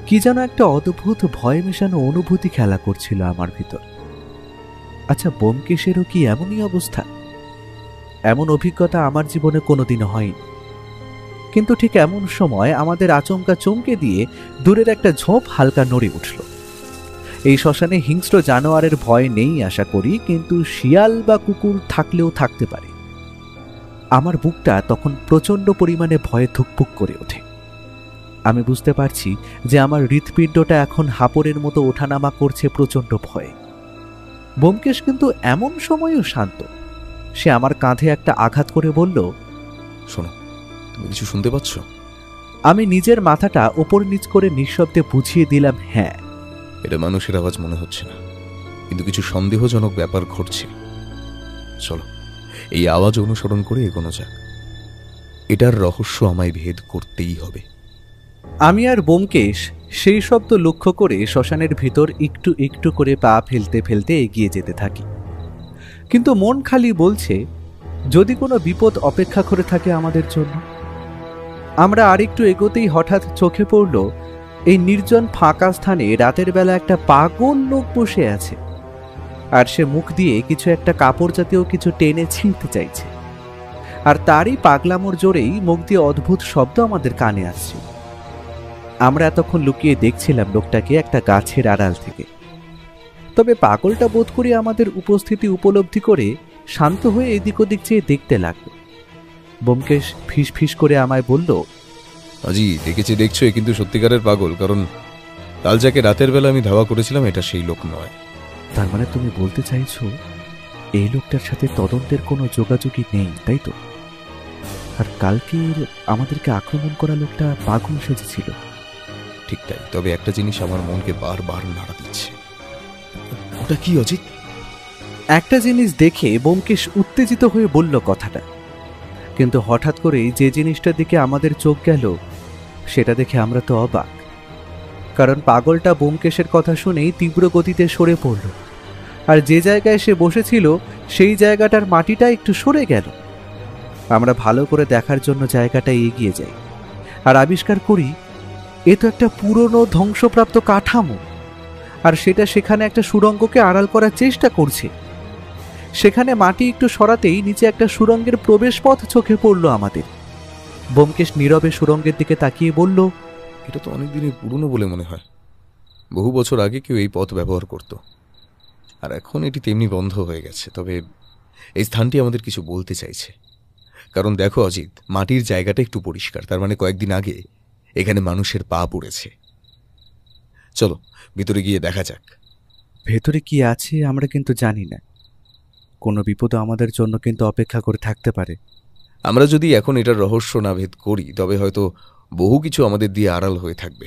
কি যেন একটা অদ্ভুত ভয় মেশানো অনুভূতি খেলা করছিল আমার ভিতর। আচ্ছা, ব্যোমকেশেরও কি এমনই অবস্থা? এমন অভিজ্ঞতা আমার জীবনে কোনোদিনও হয়নি। কিন্তু ঠিক এমন সময় আমাদের আচমকা চমকে দিয়ে দূরের একটা ঝোপ হালকা নড়ে উঠল। এই শ্মশানে হিংস্র জানোয়ারের ভয় নেই আশা করি, কিন্তু শিয়াল বা কুকুর থাকলেও থাকতে পারে। আমার বুকটা তখন প্রচণ্ড পরিমাণে ভয়ে ধুকপুক করে ওঠে। আমি বুঝতে পারছি যে আমার হৃৎপিণ্ডটা এখন হাপড়ের মতো ওঠানামা করছে প্রচণ্ড ভয়ে। ব্যোমকেশ কিন্তু এমন সময়ও শান্ত। সে আমার কাঁধে একটা আঘাত করে বলল, শোনো, তুমি কিছু শুনতে পাচ্ছ? আমি নিজের মাথাটা ওপর নিচ করে নিঃশব্দে বুঝিয়ে দিলাম, হ্যাঁ। এটা মানুষের আওয়াজ মনে হচ্ছে না, কিন্তু কিছু সন্দেহজনক ব্যাপার ঘটছে। চলো এই আওয়াজ অনুসরণ করে এগোনো যাক। এটার রহস্য আমায় ভেদ করতেই হবে। আমি আর ব্যোমকেশ সেই শব্দ লক্ষ্য করে শ্মশানের ভিতর একটু একটু করে পা ফেলতে ফেলতে এগিয়ে যেতে থাকি। কিন্তু মন খালি বলছে যদি কোনো বিপদ অপেক্ষা করে থাকে আমাদের জন্য। আমরা আরেকটু এগোতেই হঠাৎ চোখে পড়ল এই নির্জন ফাঁকা স্থানে রাতের বেলা একটা পাগল লোক বসে আছে, আর সে মুখ দিয়ে কিছু একটা কাপড় জাতীয় কিছু টেনে ছিঁড়তে চাইছে। আর তারই পাগলামোর জোরেই মুখ দিয়ে অদ্ভুত শব্দ আমাদের কানে আসছে। আমরা এতক্ষণ লুকিয়ে দেখছিলাম লোকটাকে একটা গাছের আড়াল থেকে। তবে পাগলটা বোধ করি আমাদের উপস্থিতি উপলব্ধি করে শান্ত হয়ে এদিক ওদিক চেয়ে দেখতে লাগলো। ব্যোমকেশ ফিস ফিস করে আমায় বলল, আজি দেখছো, কিন্তু সত্যিকারের পাগল, কারণ কাল যাকে রাতের বেলা আমি ধাওয়া করেছিলাম এটা সেই লোক নয়। তার মানে তুমি বলতে চাইছো এই লোকটার সাথে তদন্তের কোনো যোগাযোগই নেই, তাই তো? আর কালকের আমাদেরকে আক্রমণ করা লোকটা পাগল সেজেছিল। ঠিক তাই, তবে একটা জিনিস আমার মনকে বারবার নাড়া দিচ্ছে। ওটা কি অজিত? একটা জিনিস দেখে ব্যোমকেশ উত্তেজিত হয়ে বলল কথাটা, কিন্তু হঠাৎ করেই যে জিনিসটার দিকে আমাদের চোখ গেল সেটা দেখে আমরা তো অবাক। কারণ পাগলটা ব্যোমকেশের কথা শুনেই তীব্র গতিতে সরে পড়ল, আর যে জায়গায় সে বসেছিল সেই জায়গাটার মাটিটা একটু সরে গেল। আমরা ভালো করে দেখার জন্য জায়গাটা এগিয়ে যাই, আর আবিষ্কার করি এ তো একটা পুরনো ধ্বংসপ্রাপ্ত কাঠামো, আর সেটা সেখানে একটা সুড়ঙ্গকে আড়াল করার চেষ্টা করছে। সেখানে মাটি একটু সরাতেই নিচে একটা সুড়ঙ্গের প্রবেশ পথ চোখে পড়ল আমাদের। ব্যোমকেশ নীরবে সুড়ঙ্গের দিকে তাকিয়ে বলল, এটা তো অনেক দিনের পুরনো বলে মনে হয়। বহু বছর আগে কেউ এই পথ ব্যবহার করত, আর এখন এটি তেমনি বন্ধ হয়ে গেছে। তবে এই স্থানটি আমাদের কিছু বলতে চাইছে। কারণ দেখো অজিত, মাটির জায়গাটা একটু পরিষ্কার, তার মানে কয়েকদিন আগে এখানে মানুষের পা পড়েছে। চলো ভিতরে গিয়ে দেখা যাক। ভেতরে কি আছে আমরা কিন্তু জানি না। কোনো বিপদ আমাদের জন্য কিন্তু অপেক্ষা করে থাকতে পারে। আমরা যদি এখন এটার রহস্য না ভেদ করি তবে হয়তো বহু কিছু আমাদের দিয়ে আড়াল হয়ে থাকবে।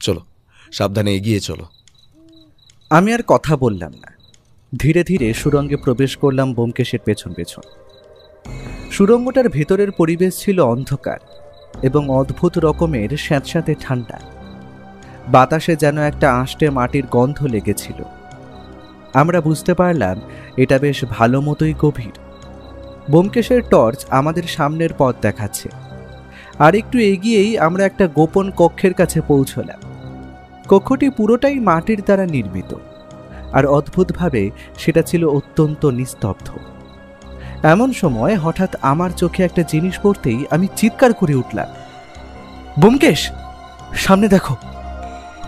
চলো সাবধানে এগিয়ে চলো। আমি আর কথা বললাম না, ধীরে ধীরে সুড়ঙ্গে প্রবেশ করলাম ব্যোমকেশের পেছন পেছন। সুড়ঙ্গটার ভেতরের পরিবেশ ছিল অন্ধকার এবং অদ্ভুত রকমের স্যাঁতস্যাঁতে ঠান্ডা। বাতাসে যেন একটা আঁশটে মাটির গন্ধ লেগেছিল। আমরা বুঝতে পারলাম এটা বেশ ভালো মতোই গভীর। ব্যোমকেশের টর্চ আমাদের সামনের পথ দেখাচ্ছে, আর একটু এগিয়েই আমরা একটা গোপন কক্ষের কাছে পৌঁছলাম। কক্ষটি পুরোটাই মাটির দ্বারা নির্মিত, আর অদ্ভুতভাবে সেটা ছিল অত্যন্ত নিস্তব্ধ। এমন সময় হঠাৎ আমার চোখে একটা জিনিস পড়তেই আমি চিৎকার করে উঠলাম, ব্যোমকেশ, সামনে দেখো,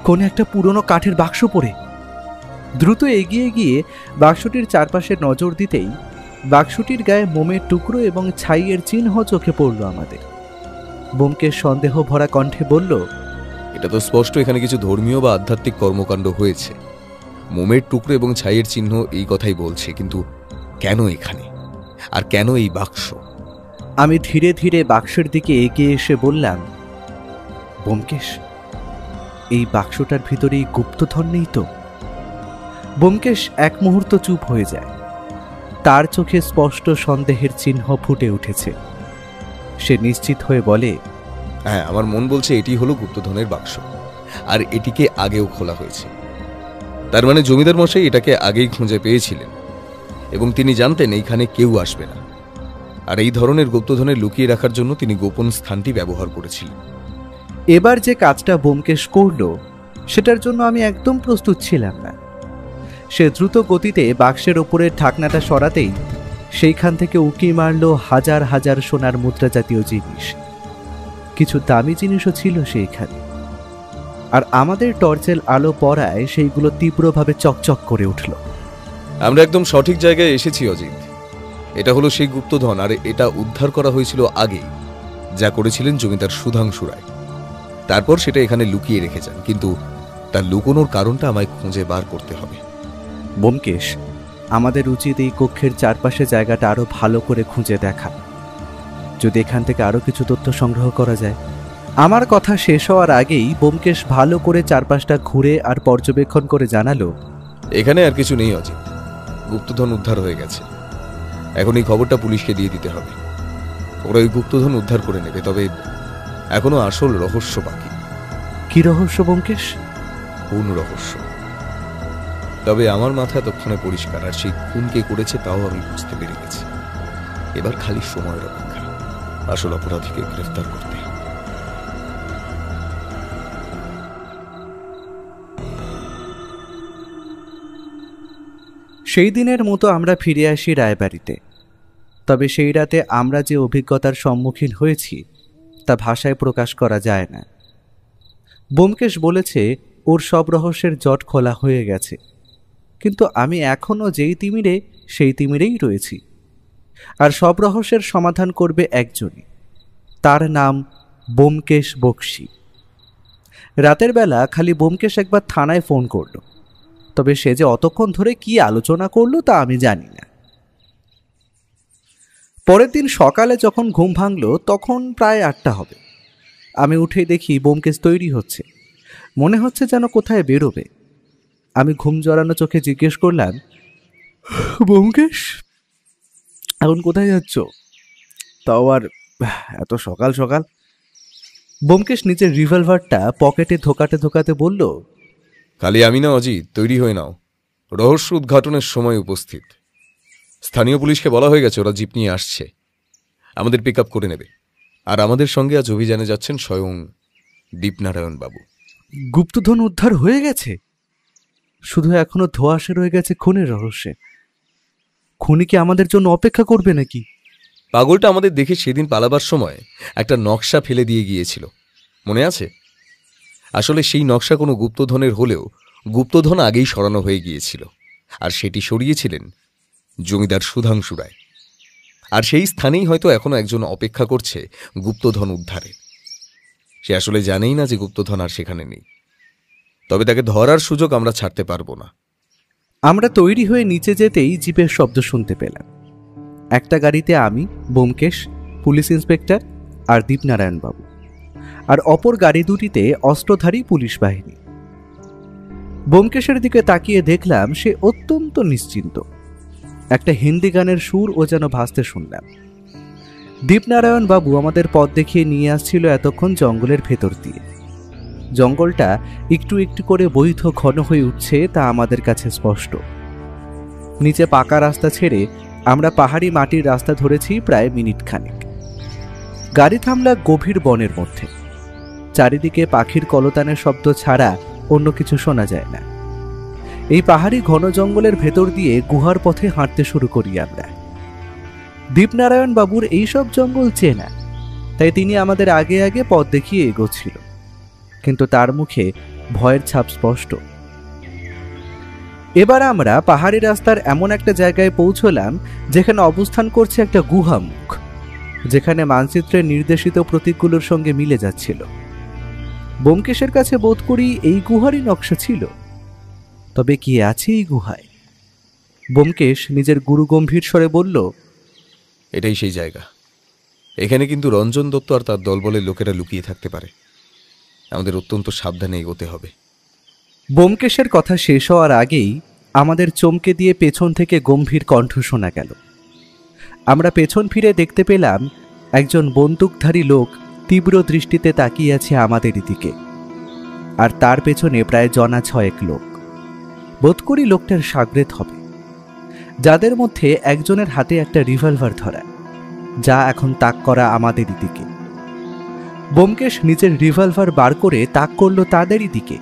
কোনে একটা পুরনো কাঠের বাক্স পড়ে। দ্রুত এগিয়ে গিয়ে বাক্সটির চারপাশে নজর দিতেই বাক্সটির গায়ে মোমের টুকরো এবং ছাইয়ের চিহ্ন চোখে পড়ল আমাদের। ব্যোমকেশ সন্দেহ ভরা কণ্ঠে বলল, এটা তো স্পষ্ট এখানে কিছু ধর্মীয় বা আধ্যাত্মিক কর্মকাণ্ড হয়েছে। মোমের টুকরো এবং ছাইয়ের চিহ্ন এই কথাই বলছে, কিন্তু কেন এখানে, আর কেন এই বাক্স? আমি ধীরে ধীরে বাক্সের দিকে এগিয়ে এসে বললাম, ব্যোমকেশ, এই বাক্সটার ভিতরেই গুপ্তধন নেই তো? ব্যোমকেশ এক মুহূর্ত চুপ হয়ে যায়। তার চোখে স্পষ্ট সন্দেহের চিহ্ন ফুটে উঠেছে। সে নিশ্চিত হয়ে বলে, হ্যাঁ, আমার মন বলছে এটি হলো গুপ্তধনের বাক্স, আর এটিকে আগেও খোলা হয়েছে। তার মানে জমিদার মশাই এটাকে আগেই খুঁজে পেয়েছিলেন এবং তিনি জানতেন এইখানে কেউ আসবে না, আর এই ধরনের গুপ্তধনের লুকিয়ে রাখার জন্য তিনি গোপন স্থানটি ব্যবহার করেছিলেন। এবার যে কাজটা ব্যোমকেশ করল সেটার জন্য আমি একদম প্রস্তুত ছিলাম না। সে দ্রুত গতিতে বাক্সের ওপরের ঢাকনাটা সরাতেই সেইখান থেকে উকি মারল হাজার হাজার সোনার মুদ্রা জাতীয় জিনিস। কিছু দামি জিনিসও ছিল সেইখানে, আর আমাদের টর্চের আলো পড়ায় সেইগুলো তীব্রভাবে চকচক করে উঠল। আমরা একদম সঠিক জায়গায় এসেছি অজিত। এটা হলো সেই গুপ্তধন, আর এটা উদ্ধার করা হয়েছিল আগেই, যা করেছিলেন জমিদার সুধাংশু রায়। তারপর সেটা এখানে লুকিয়ে রেখে যান, কিন্তু তার লুকোনোর কারণটা আমায় খুঁজে বার করতে হবে। ব্যোমকেশ, আমাদের উচিত এই কক্ষের চারপাশে জায়গাটা আরো ভালো করে খুঁজে দেখা। যদি এখান থেকে আরো কিছু তথ্য সংগ্রহ করা যায়। আমার কথা শেষ হওয়ার আগেই ব্যোমকেশ ভালো করে চারপাশটা ঘুরে আর পর্যবেক্ষণ করে জানালো, এখানে আর কিছু নেই অজিত, গুপ্তধন উদ্ধার হয়ে গেছে। এখন এই খবরটা পুলিশকে দিয়ে দিতে হবে, ওরা ওই গুপ্তধন উদ্ধার করে নেবে। তবে এখনো আসল রহস্য বাকি। কি রহস্য ব্যোমকেশ? কোন রহস্য? তবে আমার মাথা এতক্ষণে পরিষ্কার, আর সেই খুন কে করেছে তাও আমি বুঝতে পেরে গেছি। এবার খালি সময়ের অপেক্ষা আসল অপরাধীকে গ্রেফতার করতে। সেই দিনের মতো আমরা ফিরে আসি রায়বাড়িতে। তবে সেই রাতে আমরা যে অভিজ্ঞতার সম্মুখীন হয়েছি তা ভাষায় প্রকাশ করা যায় না। ব্যোমকেশ বলেছে ওর সব রহস্যের জট খোলা হয়ে গেছে, কিন্তু আমি এখনও যেই তিমিরে সেই তিমিরেই রয়েছি। আর সব রহস্যের সমাধান করবে একজনই, তার নাম ব্যোমকেশ বক্সী। রাতের বেলা খালি ব্যোমকেশ একবার থানায় ফোন করলো, তবে সে যে অতক্ষণ ধরে কি আলোচনা করলো তা আমি জানি না। পরের দিন সকালে যখন ঘুম ভাঙলো তখন প্রায় 8টা হবে। আমি উঠেই দেখি ব্যোমকেশ তৈরি হচ্ছে, মনে হচ্ছে যেন কোথায় বেরোবে। আমি ঘুম জড়ানো চোখে জিজ্ঞেস করলাম, ব্যোমকেশ, এখন কোথায় যাচ্ছ? তাও আর এত সকাল সকাল? ব্যোমকেশ নিজের রিভলভারটা পকেটে ধোকাতে ধোকাতে বলল, খালি আমি না অজিত, তৈরি হয়ে নাও, রহস্য উদ্ঘাটনের সময় উপস্থিত। স্থানীয় পুলিশকে বলা হয়ে গেছে ওরা জিপ নিয়ে আসছে, আমাদের পিক আপ করে নেবে। আর আমাদের সঙ্গে আজ অভিযানে যাচ্ছেন স্বয়ং দীপনারায়ণ বাবু। গুপ্তধন উদ্ধার হয়ে গেছে? শুধু এখনো ধোঁয়াশে রয়ে গেছে খুনের রহস্যে। খুনি কি আমাদের জন্য অপেক্ষা করবে নাকি? পাগলটা আমাদের দেখে সেদিন পালাবার সময় একটা নকশা ফেলে দিয়ে গিয়েছিল, মনে আছে? আসলে সেই নকশা কোনো গুপ্তধনের হলেও গুপ্তধন আগেই সরানো হয়ে গিয়েছিল, আর সেটি সরিয়েছিলেন জমিদার সুধাংশু রায়। আর সেই স্থানেই হয়তো এখনো একজন অপেক্ষা করছে গুপ্তধন উদ্ধারে। সে আসলে জানেই না যে গুপ্তধন আর সেখানে নেই, তবে তাকে ধরার সুযোগ আমরা ছাড়তে পারবো না। আমরা তৈরি হয়ে নিচে যেতেই জিপের শব্দ শুনতে পেলাম। একটা গাড়িতে আমি, ব্যোমকেশ, পুলিশ ইন্সপেক্টর আর দীপনারায়ণ বাবু, আর অপর গাড়ি দুটিতে অস্ত্রধারী পুলিশ বাহিনী। ব্যোমকেশের দিকে তাকিয়ে দেখলাম সে অত্যন্ত নিশ্চিন্ত। একটা হিন্দি গানের সুর ও যেন ভাসতে শুনলাম। দীপনারায়ণ বাবু আমাদের পথ দেখিয়ে নিয়ে আসছিল এতক্ষণ জঙ্গলের ভেতর দিয়ে। জঙ্গলটা একটু একটু করে বৈধ ঘন হয়ে উঠছে তা আমাদের কাছে স্পষ্ট। নিচে পাকা রাস্তা ছেড়ে আমরা পাহাড়ি মাটির রাস্তা ধরেছি প্রায় মিনিট খানেক। গাড়ি থামলা গভীর বনের মধ্যে। চারিদিকে পাখির কলতানের শব্দ ছাড়া অন্য কিছু শোনা যায় না। এই পাহাড়ি ঘন জঙ্গলের ভেতর দিয়ে গুহার পথে হাঁটতে শুরু করি আমরা। দীপনারায়ণ বাবুর এইসব জঙ্গল চেনা, তাই তিনি আমাদের আগে আগে পথ দেখিয়ে এগোচ্ছিল, কিন্তু তার মুখে ভয়ের ছাপ স্পষ্ট। এবার আমরা পাহাড়ি রাস্তার এমন একটা জায়গায় পৌঁছলাম যেখানে অবস্থান করছে একটা গুহামুখ, যেখানে মানচিত্রের নির্দেশিত প্রতীকগুলোর সঙ্গে মিলে যাচ্ছিল। ব্যোমকেশের কাছে বোধ করি এই গুহারই নকশা ছিল। তবে কি আছে এই গুহায়? ব্যোমকেশ নিজের গুরুগম্ভীর স্বরে বলল, এটাই সেই জায়গা। এখানে কিন্তু রঞ্জন দত্ত আর তার দলবলের লোকেরা লুকিয়ে থাকতে পারে। আমাদের অত্যন্ত সাবধানে এগোতে হবে। ব্যোমকেশের কথা শেষ হওয়ার আগেই আমাদের চমকে দিয়ে পেছন থেকে গম্ভীর কণ্ঠ শোনা গেল। আমরা পেছন ফিরে দেখতে পেলাম একজন বন্দুকধারী লোক তীব্র দৃষ্টিতে তাকিয়ে আছে আমাদের দিকে, আর তার পেছনে প্রায় জনা 6 লোক। বোধ করি লোকটার সাগরেদ হবে, যাদের মধ্যে একজনের হাতে একটা রিভলভার ধরা, যা এখন তাক করা আমাদের দিকে। ব্যোমকেশ নিজের রিভলভার বার করে তাক করল তাদেরই দিকে।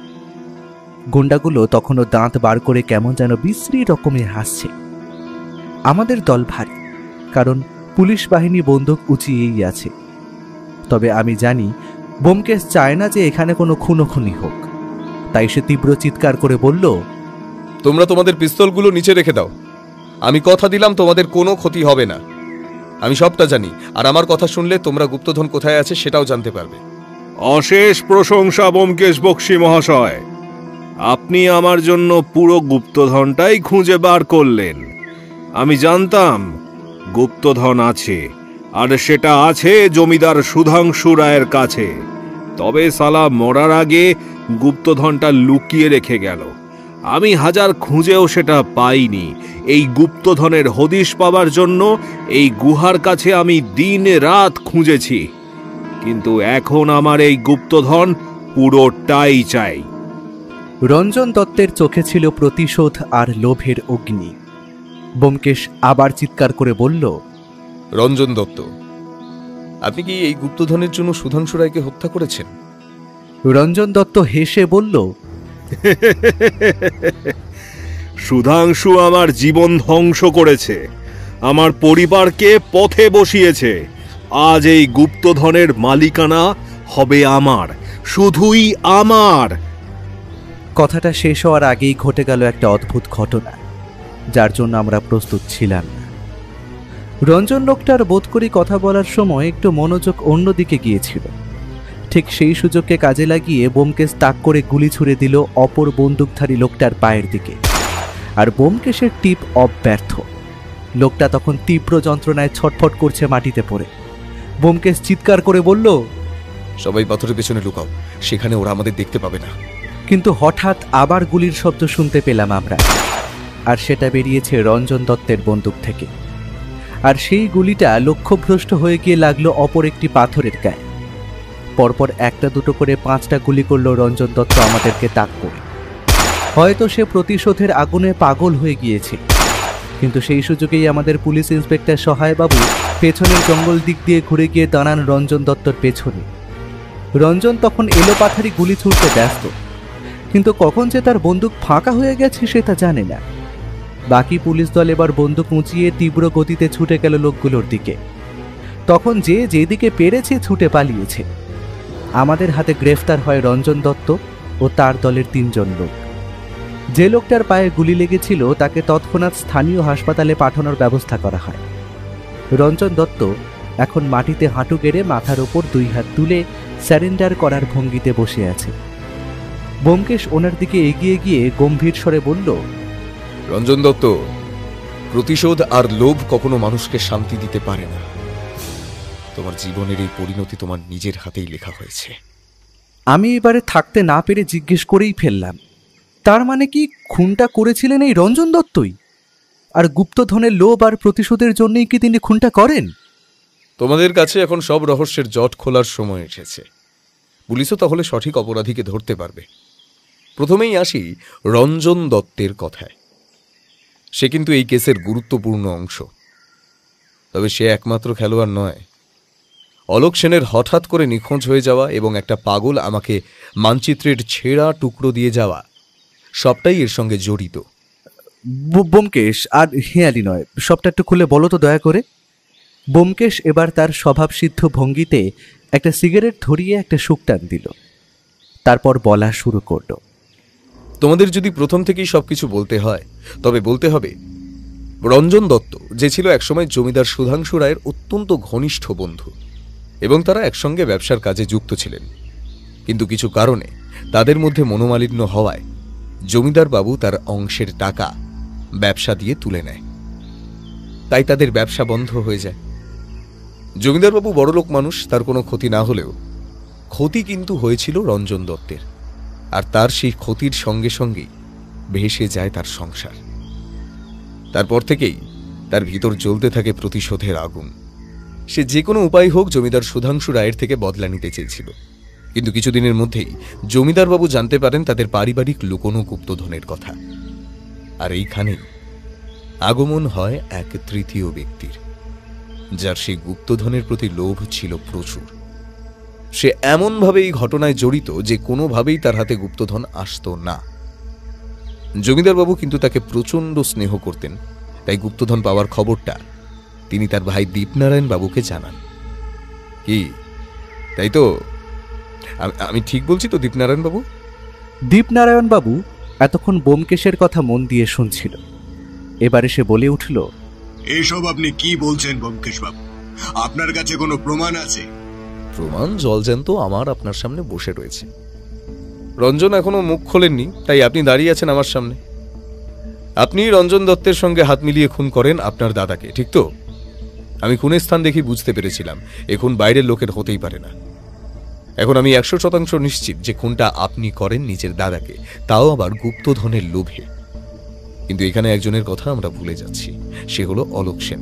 গুন্ডাগুলো তখনও দাঁত বার করে কেমন যেন বিশ্রী রকমের হাসছে। আমাদের দল ভারী, কারণ পুলিশ বাহিনী বন্দুক উঁচিয়েই আছে। তবে আমি জানি ব্যোমকেশ চায় না যে এখানে কোনো খুনোখুনি হোক, তাই সে তীব্র চিৎকার করে বলল, তোমরা তোমাদের পিস্তলগুলো নিচে রেখে দাও। আমি কথা দিলাম তোমাদের কোনো ক্ষতি হবে না। আমি সবটা জানি, আর আমার কথা শুনলে তোমরা গুপ্তধন কোথায় আছে সেটাও জানতে পারবে। অশেষ প্রশংসা ব্যোমকেশ বক্সী মহাশয়। আপনি আমার জন্য পুরো গুপ্তধনটাই খুঁজে বার করলেন। আমি জানতাম গুপ্তধন আছে, আর সেটা আছে জমিদার সুধাংশু রায়ের কাছে। তবে সালা মরার আগে গুপ্তধনটা লুকিয়ে রেখে গেল। আমি হাজার খুঁজেও সেটা পাইনি। এই গুপ্তধনের হদিশ পাবার জন্য এই গুহার কাছে আমি দিন রাত খুঁজেছি, কিন্তু এখন আমার এই গুপ্তধন পুরোটাই চাই। রঞ্জন দত্তের চোখে ছিল প্রতিশোধ আর লোভের অগ্নি। ব্যোমকেশ আবার চিৎকার করে বলল, রঞ্জন দত্ত, আপনি কি এই গুপ্তধনের জন্য সুধাংশু রায়কে হত্যা করেছেন? রঞ্জন দত্ত হেসে বলল, সুধাংশু আমার জীবন ধ্বংস করেছে, আমার পরিবারকে পথে বসিয়েছে। আজ এই গুপ্তধনের মালিকানা হবে আমার, শুধুই আমার। কথাটা শেষ হওয়ার আগেই ঘটে গেল একটা অদ্ভুত ঘটনা, যার জন্য আমরা প্রস্তুত ছিলাম না। রঞ্জন লোকটার বোধ করি কথা বলার সময় একটু মনোযোগ অন্যদিকে গিয়েছিল। ঠিক সেই সুযোগকে কাজে লাগিয়ে ব্যোমকেশ তাক করে গুলি ছুড়ে দিল অপর বন্দুকধারী লোকটার পায়ের দিকে, আর ব্যোমকেশের টিপ অব্যর্থ। লোকটা তখন তীব্র যন্ত্রণায় ছটফট করছে মাটিতে পড়ে। ব্যোমকেশ চিৎকার করে বলল, সবাই পাথরের পেছনে লুকাও, সেখানে ওরা আমাদের দেখতে পাবে না। কিন্তু হঠাৎ আবার গুলির শব্দ শুনতে পেলাম আমরা, আর সেটা বেরিয়েছে রঞ্জন দত্তের বন্দুক থেকে। আর সেই গুলিটা লক্ষ্যভ্রষ্ট হয়ে গিয়ে লাগলো অপর একটি পাথরের গায়ে। পরপর একটা দুটো করে 5টা গুলি করল রঞ্জন দত্ত আমাদেরকে তাক করে। হয়তো সে প্রতিশোধের আগুনে পাগল হয়ে গিয়েছে, কিন্তু সেই সুযোগেই আমাদের পুলিশ ইন্সপেক্টর সহায় বাবু পেছনের জঙ্গল দিক দিয়ে ঘুরে গিয়ে দাঁড়ান রঞ্জন দত্তর পেছনে। রঞ্জন তখন এলোপাথারি গুলি ছুড়তে ব্যস্ত, কিন্তু কখন যে তার বন্দুক ফাঁকা হয়ে গেছে সেটা জানে না। বাকি পুলিশ দল এবার বন্দুক উঁচিয়ে তীব্র গতিতে ছুটে গেল লোকগুলোর দিকে। তখন যে যেদিকে পেরেছে ছুটে পালিয়েছে। আমাদের হাতে গ্রেফতার হয় রঞ্জন দত্ত ও তার দলের 3 জন লোক। যে লোকটার পায়ে গুলি লেগেছিল তাকে তৎক্ষণাৎ স্থানীয় হাসপাতালে পাঠানোর ব্যবস্থা করা হয়। রঞ্জন দত্ত এখন মাটিতে হাঁটু গেড়ে মাথার ওপর 2 হাত তুলে স্যারেন্ডার করার ভঙ্গিতে বসে আছে। ব্যোমকেশ ওনার দিকে এগিয়ে গিয়ে গম্ভীর স্বরে বলল, রঞ্জন দত্ত, প্রতিশোধ আর লোভ কখনো মানুষকে শান্তি দিতে পারে না। তোমার জীবনের এই পরিণতি তোমার নিজের হাতেই লেখা হয়েছে। আমি এবারে থাকতে না পেরে জিজ্ঞেস করেই ফেললাম, তার মানে কি খুনটা করেছিলেন এই রঞ্জন দত্তই? আর গুপ্তধনের লোভ আর প্রতিশোধের জন্যই কি তিনি খুনটা করেন? তোমাদের কাছে এখন সব রহস্যের জট খোলার সময় এসেছে। পুলিশও তাহলে সঠিক অপরাধীকে ধরতে পারবে। প্রথমেই আসি রঞ্জন দত্তের কথায়। সে কিন্তু এই কেসের গুরুত্বপূর্ণ অংশ। তবে সে একমাত্র খেলোয়াড় নয়। অলোক সেনের হঠাৎ করে নিখোঁজ হয়ে যাওয়া এবং একটা পাগল আমাকে মানচিত্রের ছেঁড়া টুকরো দিয়ে যাওয়া, সবটাই এর সঙ্গে জড়িত। ব্যোমকেশ, আর হেয়ালি নয়, সবটা একটু খুলে বলো তো দয়া করে। ব্যোমকেশ এবার তার স্বভাবসিদ্ধ ভঙ্গিতে একটা সিগারেট ধরিয়ে একটা শুক টান দিল। তারপর বলা শুরু করল, তোমাদের যদি প্রথম থেকেই সবকিছু বলতে হয় তবে বলতে হবে রঞ্জন দত্ত, যে ছিল একসময় জমিদার সুধাংশু রায়ের অত্যন্ত ঘনিষ্ঠ বন্ধু, এবং তারা একসঙ্গে ব্যবসার কাজে যুক্ত ছিলেন। কিন্তু কিছু কারণে তাদের মধ্যে মনোমালিন্য হওয়ায় জমিদার বাবু তার অংশের টাকা ব্যবসা দিয়ে তুলে নেয়। তাই তাদের ব্যবসা বন্ধ হয়ে যায়। জমিদার বাবু বড়লোক মানুষ, তার কোনো ক্ষতি না হলেও ক্ষতি কিন্তু হয়েছিল রঞ্জন দত্তের, আর তার সেই ক্ষতির সঙ্গে সঙ্গেই ভেসে যায় তার সংসার। তারপর থেকেই তার ভিতর জ্বলতে থাকে প্রতিশোধের আগুন। সে যে কোনো উপায় হোক জমিদার সুধাংশু রায়ের থেকে বদলা নিতে চেয়েছিল, কিন্তু কিছুদিনের মধ্যেই জমিদারবাবু জানতে পারেন তাদের পারিবারিক লুকোনো গুপ্তধনের কথা। আর এইখানেই আগমন হয় এক তৃতীয় ব্যক্তির, যার সেই গুপ্তধনের প্রতি লোভ ছিল প্রচুর। সে এমনভাবে এই ঘটনায় জড়িত যে কোনোভাবেই তার হাতে গুপ্তধন আসত না। জমিদারবাবু কিন্তু তাকে প্রচণ্ড স্নেহ করতেন, তাই গুপ্তধন পাওয়ার খবরটা তিনি তার ভাই দীপনারায়ণ বাবুকে জানান। কি তাই তো? আমি ঠিক বলছি তো দীপনারায়ণ বাবু? দীপনারায়ণ বাবু এতক্ষণ ব্যোমকেশের কথা মন দিয়ে শুনছিল। এবারে সে বলে উঠল, এসব আপনি কি বলছেন ব্যোমকেশ বাবু? আপনার কাছে কোনো প্রমাণ আছে? প্রমাণ জলজ্যান্ত আমার আপনার সামনে বসে রয়েছে। রঞ্জন এখনো মুখ খোলেননি, তাই আপনি দাঁড়িয়ে আছেন আমার সামনে। আপনি রঞ্জন দত্তের সঙ্গে হাত মিলিয়ে খুন করেন আপনার দাদাকে, ঠিক তো? আমি খুনের স্থান দেখে বুঝতে পেরেছিলাম এ খুন বাইরের লোকের হতেই পারে না। এখন আমি 100% নিশ্চিত যে খুনটা আপনি করেন নিজের দাদাকে, তাও আবার গুপ্তধনের লোভে। কিন্তু এখানে একজনের কথা আমরা ভুলে যাচ্ছি, সে হলো অলোক সেন।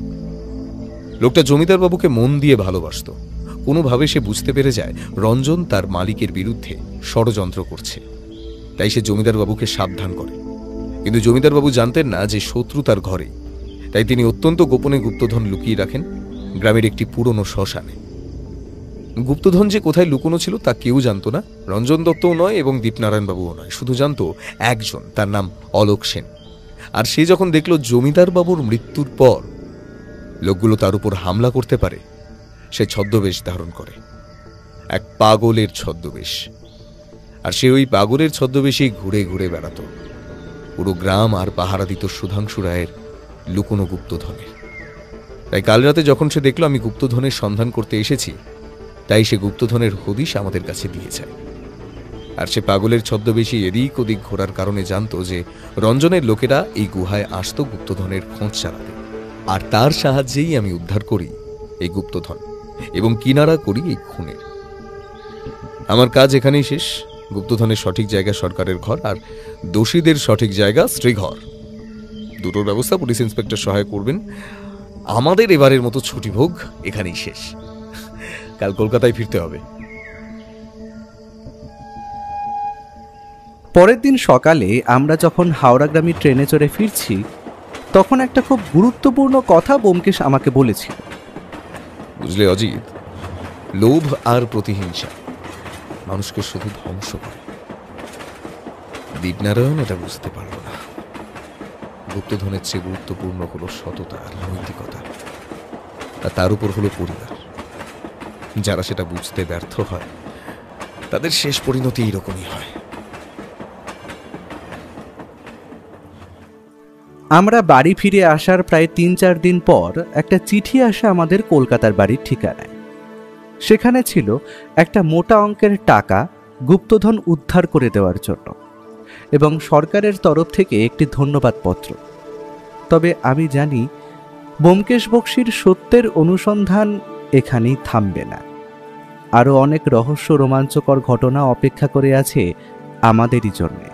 লোকটা জমিদার বাবুকে মন দিয়ে ভালোবাসত। কোনোভাবে সে বুঝতে পেরে যায় রঞ্জন তার মালিকের বিরুদ্ধে ষড়যন্ত্র করছে, তাই সে জমিদার বাবুকে সাবধান করে। কিন্তু জমিদার বাবু জানতেন না যে শত্রু তার ঘরে, তাই তিনি অত্যন্ত গোপনে গুপ্তধন লুকিয়ে রাখেন গ্রামের একটি পুরনো শ্মশানে। গুপ্তধন যে কোথায় লুকোনো ছিল তা কেউ জানত না, রঞ্জন দত্তও নয় এবং দীপনারায়ণ বাবুও নয়। শুধু জানত একজন, তার নাম অলোক সেন। আর সে যখন দেখল জমিদার বাবুর মৃত্যুর পর লোকগুলো তার উপর হামলা করতে পারে, সে ছদ্মবেশ ধারণ করে, এক পাগলের ছদ্মবেশ। আর সে ওই পাগলের ছদ্মবেশেই ঘুরে ঘুরে বেড়াত, পুরো গ্রাম আর পাহারা দিত সুধাংশু রায়ের লুকোনো গুপ্তধনে। তাই কাল রাতে যখন সে দেখল আমি গুপ্তধনের সন্ধান করতে এসেছি, তাই সে গুপ্তধনের হদিশ আমাদের কাছে দিয়ে যায়। আর সে পাগলের ছদ্মবেশী এদিক ওদিক ঘোরার কারণে জানত যে রঞ্জনের লোকেরা এই গুহায় আসত গুপ্তধনের খোঁজ চালাতে, আর তার সাহায্যেই আমি উদ্ধার করি এই গুপ্তধন এবং কিনারা করি এই খুনের। আমার কাজ এখানেই শেষ। গুপ্তধনের সঠিক জায়গা সরকারের ঘর, আর দোষীদের সঠিক জায়গা শ্রীঘর। দুটোর ব্যবস্থা পুলিশ ইন্সপেক্টর সহায় করবেন। আমাদের এবারের মতো ছুটিভোগ এখানেই শেষ। কাল কলকাতায় ফিরতে হবে। পরের দিন সকালে আমরা যখন হাওড়াগ্রামী ট্রেনে চড়ে ফিরছি, তখন একটা খুব গুরুত্বপূর্ণ কথা ব্যোমকেশ আমাকে বলেছিল। বুঝলে অজিত, লোভ আর প্রতিহিংসা মানুষকে শুধু ধ্বংস করে। দীপনারায়ণ এটা বুঝতে পারল না। গুপ্তধনের চেয়ে গুরুত্বপূর্ণ হলো সততা আর নৈতিকতা, আর তার উপর হলো পরিবার। যারা সেটা বুঝতে ব্যর্থ হয় তাদের শেষ পরিণতি এরকমই হয়। আমরা বাড়ি ফিরে আসার প্রায় 3-4 দিন পর একটা চিঠি আসে আমাদের কলকাতার বাড়ির ঠিকানায়। সেখানে ছিল একটা মোটা অঙ্কের টাকা গুপ্তধন উদ্ধার করে দেওয়ার জন্য এবং সরকারের তরফ থেকে একটি ধন্যবাদ পত্র। তবে আমি জানি ব্যোমকেশ বক্সীর সত্যের অনুসন্ধান এখানেই থামবে না। আরও অনেক রহস্য রোমাঞ্চকর ঘটনা অপেক্ষা করে আছে আমাদেরই জন্যে।